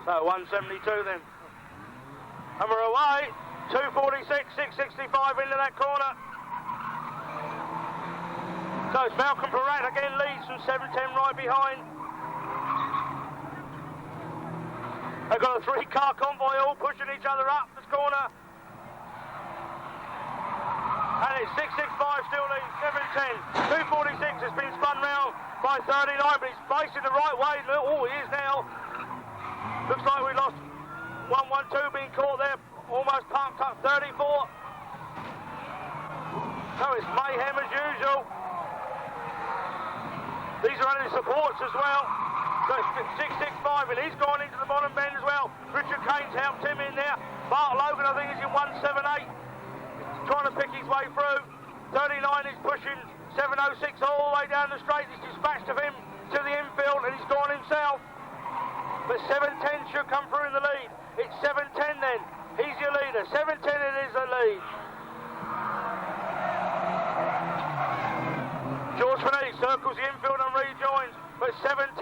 So 172 then. And we're away. 246, 665 into that corner. So it's Malcolm Peratt again leads from 710 right behind. They've got a three-car convoy all pushing each other up this corner. And it's 665 still leads, 710. 246 has been spun round by 39, but he's facing the right way. Oh, he is now. Looks like we lost 112 being caught there, almost parked up 34. So it's mayhem as usual. These are only supports as well. So it's 665 and he's gone into the bottom bend as well. Richard Kane's helped him in there. Bart Logan I think is in 178. He's trying to pick his way through. 39 is pushing 706 all the way down the straight. He's dispatched of him to the infield and he's gone himself. But 710 should come through in the lead. It's 710 then. He's your leader. 710 it is the lead. George Finetti circles the infield and rejoins. But 710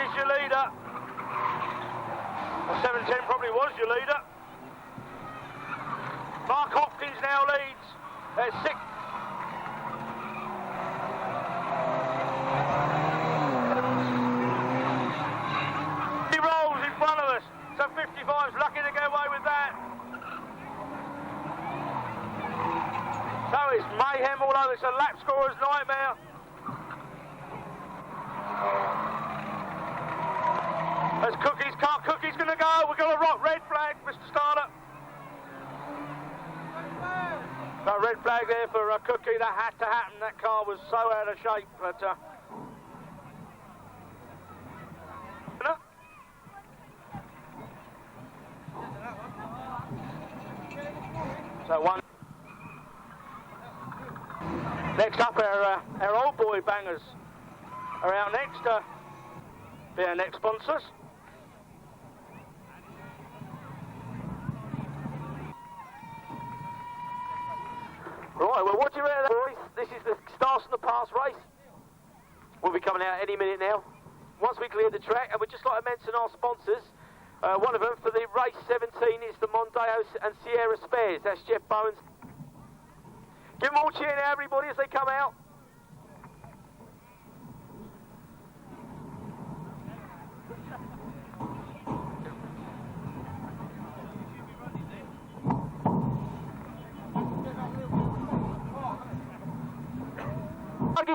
is your leader. Well, 710 probably was your leader. Mark Hopkins now leads at 6. He rolls in front of us. So 55's lucky to get away with that. So it's mayhem all over. It's a lap scorer's nightmare. As Cookie's car, Cookie's going to go. We've got a red flag, Mr. Starter. No red flag there for Cookie. That had to happen. That car was so out of shape. But so one. Next up, our old boy bangers are out next. Be our next sponsors. Right, well, what do you reckon, boys? This is the Stars from the Past race. We'll be coming out any minute now. Once we clear the track, and we'd just like to mention our sponsors. One of them for the race 17 is the Mondeo and Sierra Spares. That's Jeff Bowens. Give them all a cheer now, everybody, as they come out.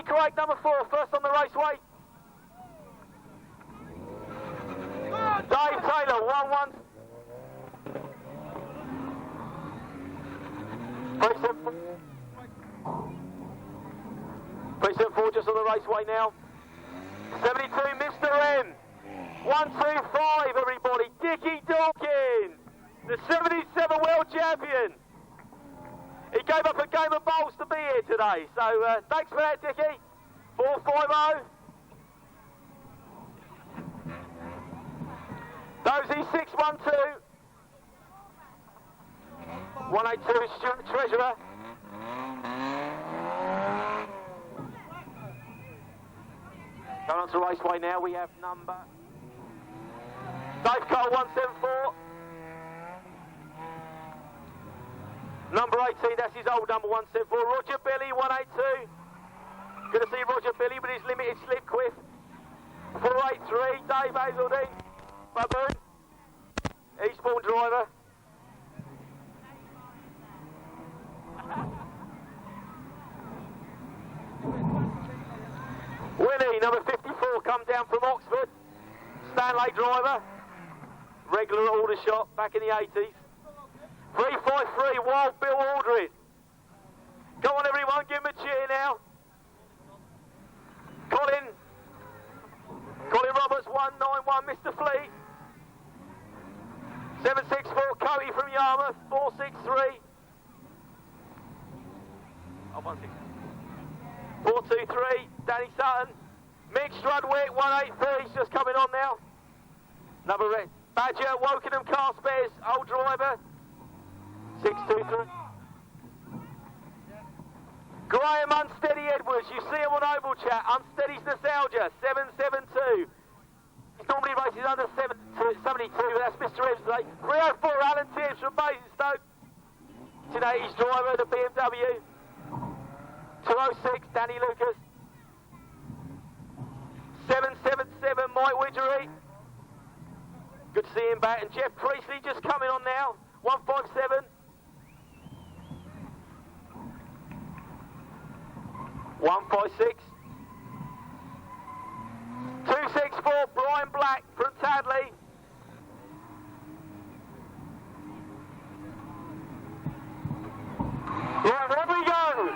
Craig, number 4, first on the raceway. Dave Taylor, 1-1. Precinct 4 just on the raceway now. 72, Mr. M. 125, everybody. Dickie Dawkins, the 77 world champion. He gave up a game of bowls to be here today, so thanks for that, Dickie. 450. Dozy 612. 182 Stuart Treasurer. Going on to raceway now, we have number Dave Cole 174. Number 18, that's his old number 174. Roger Billy 182. Going to see Roger Billy with his limited slip quiff. 1,483, Dave Hazeldine, Baboon, Eastbourne driver. Winnie, number 54, come down from Oxford. Stanley driver, regular Aldershot back in the 80s. 353, Wild Bill Aldrin. Go on everyone, give him a cheer now. Colin Roberts, 191, Mr. Fleet. 764, Cody from Yarmouth, 463. 423, Danny Sutton. Mick Strudwick, 183, he's just coming on now. Number red. Badger, Wokenham Car Spares, old driver. 623. Graham Unsteady Edwards, you see him on Oval Chat. Unsteady's nostalgia, 772. He normally races under 72, but that's Mr. Evans today. 304, Alan Tibbs from Basingstoke. 1080's driver, the BMW. 206, Danny Lucas. 777, Mike Widgery. Good to see him back. And Jeff Priestley just coming on now. 157. 156. 264, Brian Black from Tadley. Right, here we go.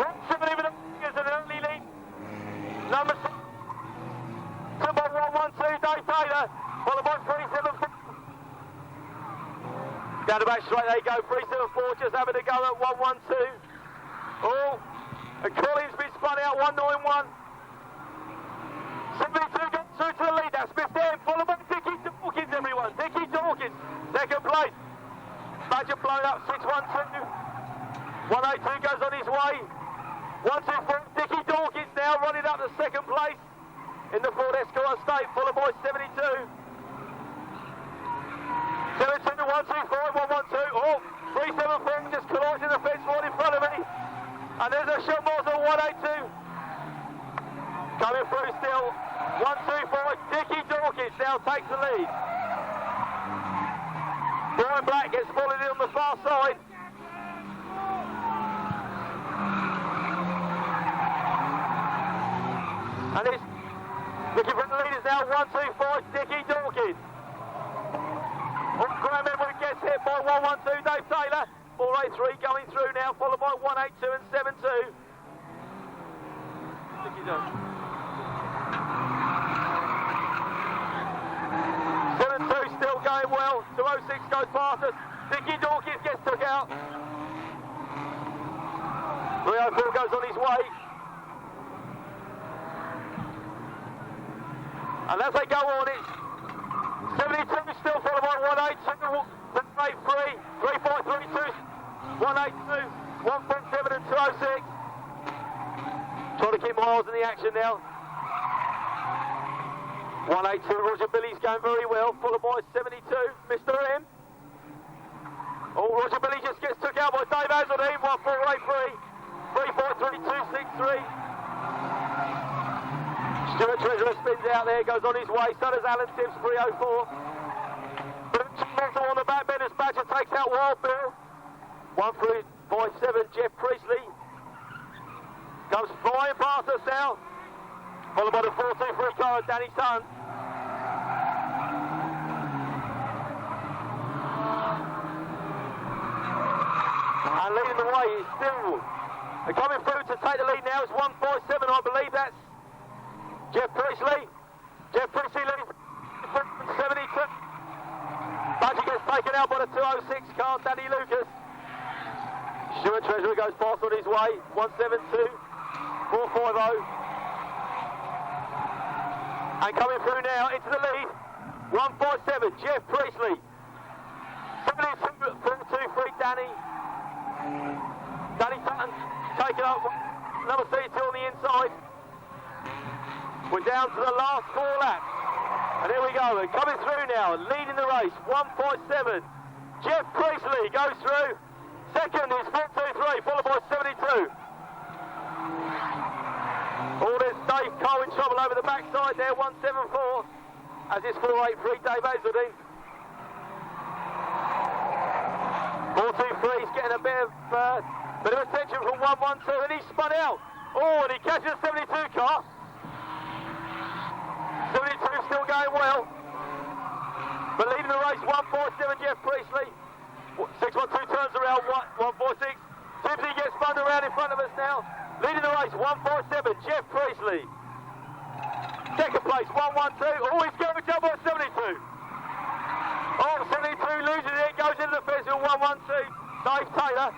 Right, 7 even is an early lead. Number 6. 112, Dave Taylor. Followed by 374. Down the back straight they go. 374 just having a go at 112. Oh. And Collins been spun out, 191. 72 gets through to the lead, that's Smith there, followed by Dickie Dawkins, everyone. Dickie Dawkins, second place. Badger blown up, 612. 102 goes on his way. 124, Dickie Dawkins now running up to second place in the Ford Escort Estate, followed by 72. 72, 125, 112. Oh, 374 just collides in the fence right in front of me. And there's a shot more on 182. Coming through still. 125. Dickie Dawkins now takes the lead. Brian Black gets followed in on the far side. And it's looking for the leaders now. 125. Dickie Dawkins. Graham Edward gets hit by 112. Dave Taylor. 483 going through now, followed by 182 and 72. Dickie Dawkins. 72 still going well. 206 goes past us. Dickie Dawkins gets took out. 304 goes on his way. And as they go on, it's 72 still followed by 182, 183, 3532, 182, 147 and 206. Trying to keep miles in the action now. 182, Roger Billy's going very well, followed by 72, Mr. M. Oh, Roger Billy just gets took out by Dave Hazeldine, 1483, 343, 263. Stuart Treasurer spins out there, goes on his way, so does Alan Tibbs, 304. On the back bend as Badger takes out Wild Bill. 1357, Jeff Priestley. Comes flying past us now. Followed by the 423 car, Danny Sutton. And leading the way is still. And coming through to take the lead now is 157, I believe that's Jeff Priestley. Jeff Priestley leading 72. Badger gets taken out by the 206 car, Danny Lucas. Stuart Treasurer goes past on his way. 172, 450. And coming through now into the lead, 157, Jeff Priestley. 72, 423, Danny Sutton taken up, number 32 on the inside. We're down to the last 4 laps. And here we go, and coming through now, leading the race, 157. Jeff Priestley goes through. Second is 423, followed by 72. All this Dave Cole in trouble over the backside there, 174. As is 483, Dave Hazeldine. 423 is getting a bit of attention from 112, and he spun out. Oh, and he catches a 72 car. 72 still going well. But leading the race, 147, Jeff Priestley. 612 turns around, 146. Timpsy gets spun around in front of us now. Leading the race, 147, Jeff Priestley. Second place, 112. Oh, he's going to jump on 72. Oh, 72 loses it, goes into the fence with 112. Dave Taylor.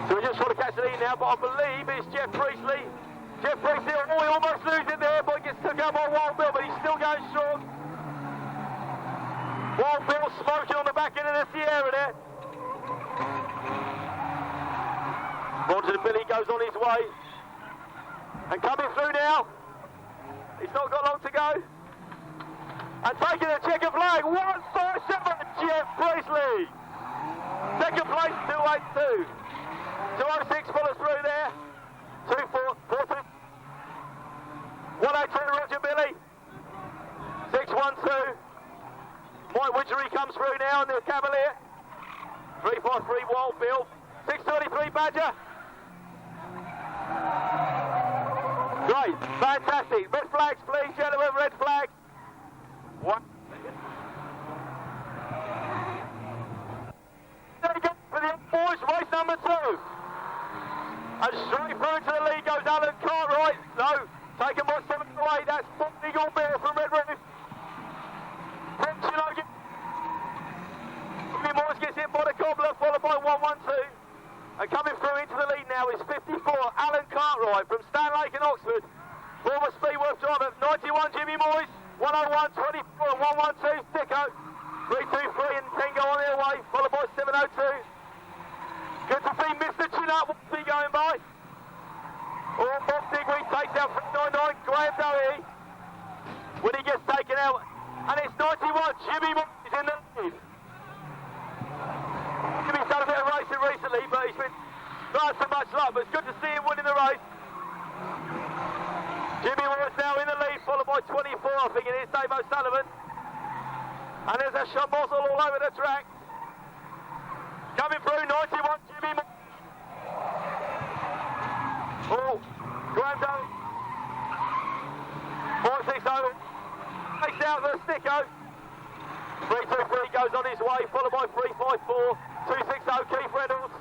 So we're just trying to catch the lead now, but I believe it's Jeff Priestley. Jeff Priestley, oh, he almost loses it there, but gets took out by Wild Bill, but he's still going strong. Wild Bill smoking on the back end of the Sierra there. Roger Billy goes on his way. And coming through now. He's not got long to go. And taking the checker flag, 147, Jeff Priestley. Second place, 282. 206 follows through there. 242. 102, Roger Billy. 612. Mike Widgery comes through now in the Cavalier. 353, Wild Bill. 633, Badger. Great, fantastic. Red flags, please, gentlemen, red flag. One. There you go for the boys, race number 2. And straight through to the lead goes Alan Cartwright. No, taken by 7 away. That's Eagle Bear from Red Roof. Jimmy Morris gets hit by the Cobbler, followed by 112. And coming through into the lead now is 54, Alan Cartwright from Stanlake and Oxford. Former Speedworth driver, 91, Jimmy Morris. 101, 24, 112, Sticko. 323 and 10 go on their way, followed by 702. Good to see Mr. Chin-Up going by. Oh, Bob Digweed takes out 399, Graham Doherty. When he gets taken out, and it's 91, Jimmy Morris in the lead. Jimmy's done a bit of racing recently, but he's been not so much luck, but it's good to see him winning the race. Jimmy Morris now in the lead, followed by 24, I think it is Dave O'Sullivan. And there's a Shamozzle all over the track. Coming through, 91, Jimmy Morris. Oh, Graham Doe. 460, takes out the Sticko. 323 goes on his way, followed by 354. 260, Keith Reynolds.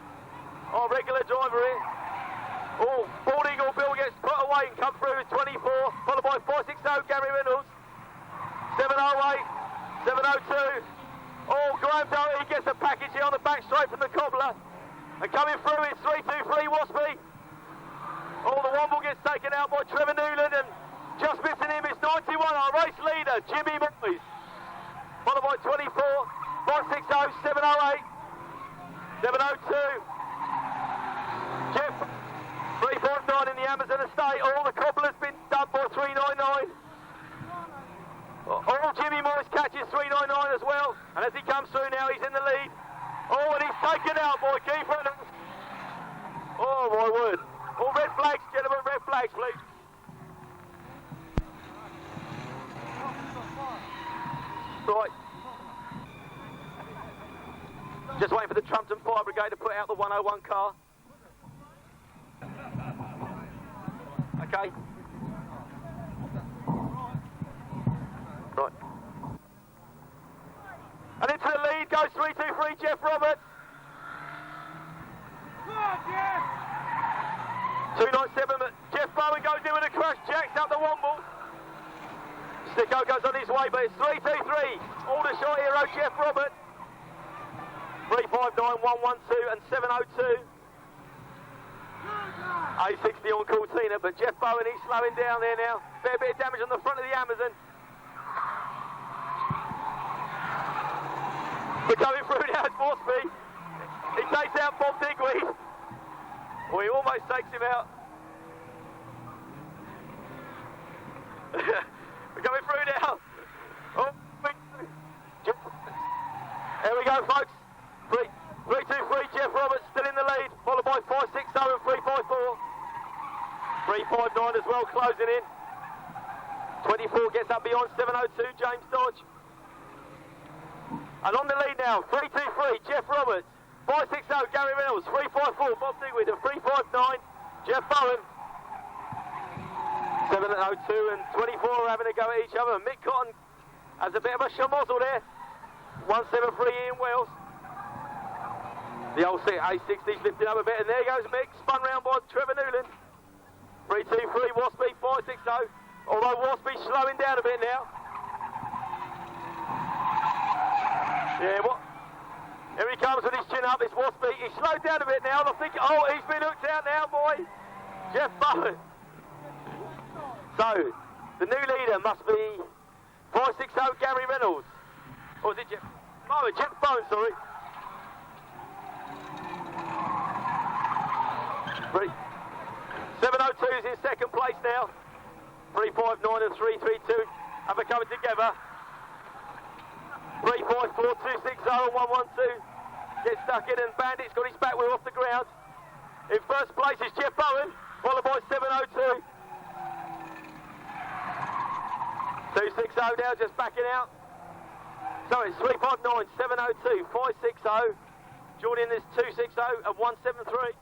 Our regular driver here. Oh, Bald Eagle Bill gets put away and come through with 24, followed by 460, Gary Reynolds. 708, 702. Oh, Graham Doherty gets a package here on the back straight from the Cobbler. And coming through is 323, Waspy. Oh, the Womble gets taken out by Trevor Newland, and just missing him is 91, our race leader, Jimmy Morris. Followed by 24, 460, 708, 702. Jeff, 349 in the Amazon estate. All the Cobbler's been done by 399. All Jimmy Morris catches 399 as well. And as he comes through now, he's in the lead. Oh, and he's taken out by Keith Reynolds. Oh, my word. All red flags, gentlemen, red flags, please. Right. Just waiting for the Trumpton Fire Brigade to put out the 101 car. Okay. Right. And into the lead goes 323, Jeff Roberts. 297, but Jeff Bowen goes in with a crash, jacks up the Womble. Sticko goes on his way, but it's 323. Aldershot hero, Jeff Roberts. 359, 112 and 702. A60 on Cortina, but Jeff Bowen, he's slowing down there now. Fair bit of damage on the front of the Amazon. We're coming through now, it's Morsby. He takes out Bob Digweed. Well, he almost takes him out. We're coming through now. Oh, there we go, folks. 323, Jeff Roberts still in the lead, followed by 560 and 354. 359 as well, closing in. 24 gets up beyond 702, James Dodge. And on the lead now, 323, Jeff Roberts. 560, Gary Reynolds. 354, Bob Digweed. And 359, Jeff Bowen. 702 and 24 are having a go at each other. Mick Cotton has a bit of a schmozzle there. 173, Ian Wells. The old A60's lifting up a bit, and there goes Mick, spun round by Trevor Newland. 323, Waspy, 560. Although Waspy's slowing down a bit now. Yeah, what? Here he comes with his chin up, it's Waspy. He's slowed down a bit now, and I think, oh, he's been hooked out now, boy. Jeff Bowen. So, the new leader must be 560 Gary Reynolds. Or is it Jeff? Oh, Jeff Bowen, sorry. 702's in second place now. 359 and 332 have a coming together. 354, 260 and 112 gets stuck in, and Bandit's got his back wheel off the ground. In first place is Jeff Bowen, followed by 702. 260 now just backing out. So it's 359, 702, 560. Joining this 260 and 173.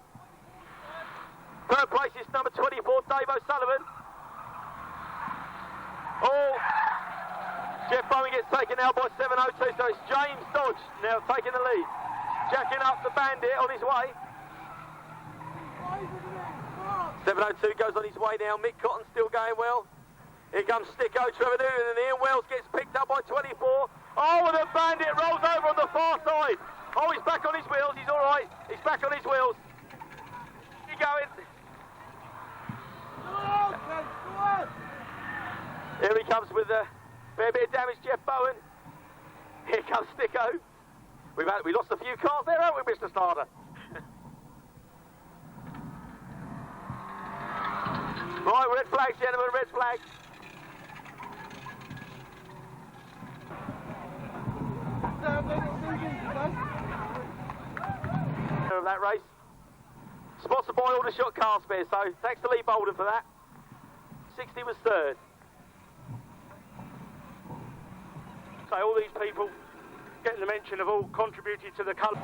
Third place is number 24, Dave O'Sullivan. Oh, Jeff Bowen gets taken out by 702, so it's James Dodge now taking the lead. Jacking up the Bandit on his way. 702 goes on his way now. Mick Cotton still going well. Here comes Sticko, Trevor Newland, and Ian Wells gets picked up by 24. Oh, and the Bandit rolls over on the far side. Oh, he's back on his wheels. He's all right. He's back on his wheels. He's going. Here he comes with a fair bit of damage, Jeff Bowen. Here comes Sticko. We lost a few cars there, haven't we, Mr. Starter? Right, red flags, gentlemen, red flags. Of that race. Sponsored by Aldershot Car Spare, so thanks to Lee Bolden for that. 60 was third. So all these people getting the mention have all contributed to the colour.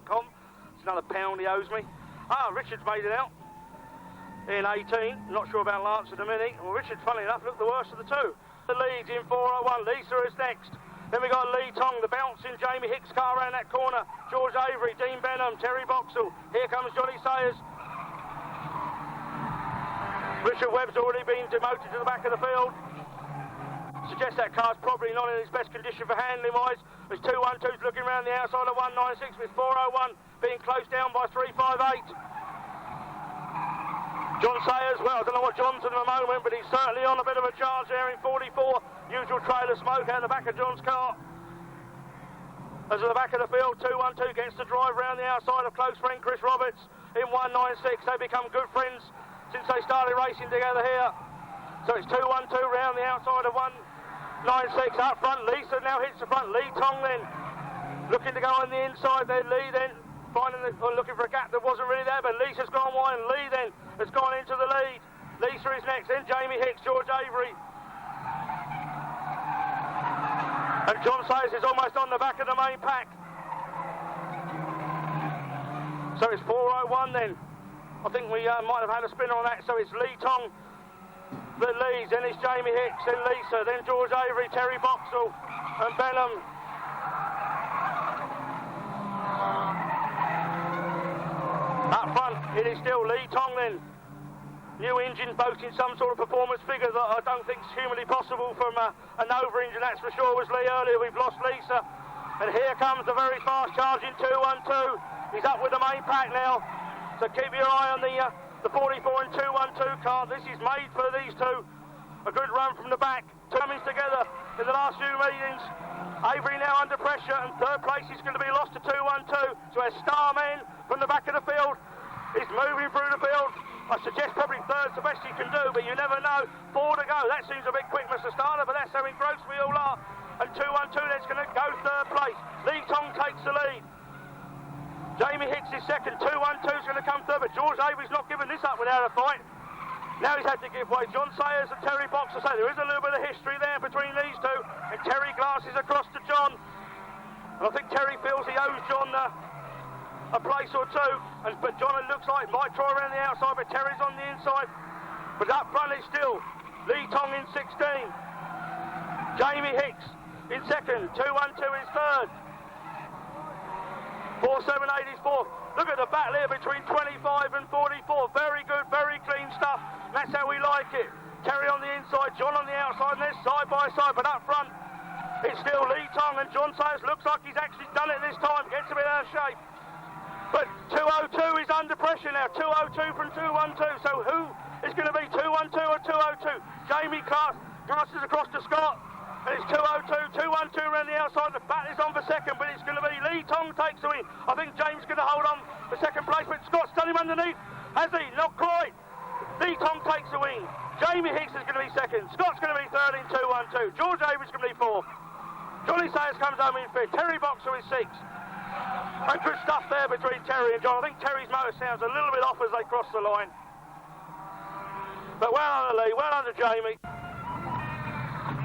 .com. It's another £1 he owes me. Ah, Richard's made it out in 18. Not sure about Lance and the Mini. Well, Richard, funnily enough, looked the worst of the two. The leads in 401. Lisa is next. Then we got Lee Tong, the bouncing Jamie Hicks car around that corner. George Avery, Dean Benham, Terry Boxall. Here comes Johnny Sayers. Richard Webb's already been demoted to the back of the field. Suggests that car's probably not in its best condition for handling wise. There's 212's looking around the outside of 196 with 401 being closed down by 358. John Sayers, well, I don't know what John's in at the moment, but he's certainly on a bit of a charge there in 44. Usual trail of smoke out the back of John's car. As at the back of the field, 212 gets to drive round the outside of close friend Chris Roberts in 196. They become good friends since they started racing together here. So it's 212 round the outside of 196. Up front, Lisa now hits the front. Lee Tong then looking to go on the inside. Then Lee then looking for a gap that wasn't really there, but Lisa's gone wide, and Lee then has gone into the lead. Lisa is next, then Jamie Hicks, George Avery. And John Sayers is almost on the back of the main pack. So it's 401 then. I think we might have had a spinner on that, so it's Lee Tong that leads, then it's Jamie Hicks, then Lisa, then George Avery, Terry Boxall and Benham. Up front, it is still Lee Tong then. New engine boasting some sort of performance figure that I don't think is humanly possible from a Nova engine, that's for sure, was Lee earlier. We've lost Lisa. And here comes the very fast charging 212. He's up with the main pack now. So keep your eye on the 44 and 212 car. This is made for these two. A good run from the back. Coming together in the last few meetings. Avery now under pressure, and third place is going to be lost to 212. So a Starman from the back of the field is moving through the field. I suggest probably third's the best he can do, but you never know. 4 to go. That seems a bit quick, Mr. Starter, but that's how engrossed we all are. and 212 that's going to go third place. Lee Tong takes the lead. Jamie Hicks is second, 212 is going to come third, but George Avery's not giving this up without a fight. Now he's had to give way. John Sayers and Terry Boxer say there is a little bit of history there between these two, and Terry glasses across to John. And I think Terry feels he owes John a place or two, but John, it looks like, might try around the outside, but Terry's on the inside. But up front is still Lee Tong in 16. Jamie Hicks in second, 212 is third. 478 is fourth. Look at the battle here between 25 and 44. Very good, very clean stuff. That's how we like it. Terry on the inside, John on the outside, and they're side by side, but up front it's still Lee Tong, and John Sayers looks like he's actually done it this time. Gets a bit out of shape. But 202 is under pressure now. 202 from 212. So who is going to be 212 or 202? Jamie glasses across to Scott. And it's 202, 212 around the outside. The battle is on for second, but it's going to be Lee Tong takes the win. I think James is going to hold on for second place, but Scott's done him underneath. Has he? Not quite. Lee Tong takes the win. Jamie Hicks is going to be second. Scott's going to be third in 212. George Avery's going to be fourth. Johnny Sayers comes home in fifth. Terry Boxer is sixth. And good stuff there between Terry and John. I think Terry's motor sounds a little bit off as they cross the line. But well under Lee, well under Jamie.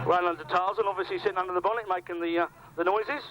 Well under Tarzan, obviously sitting under the bonnet making the noises.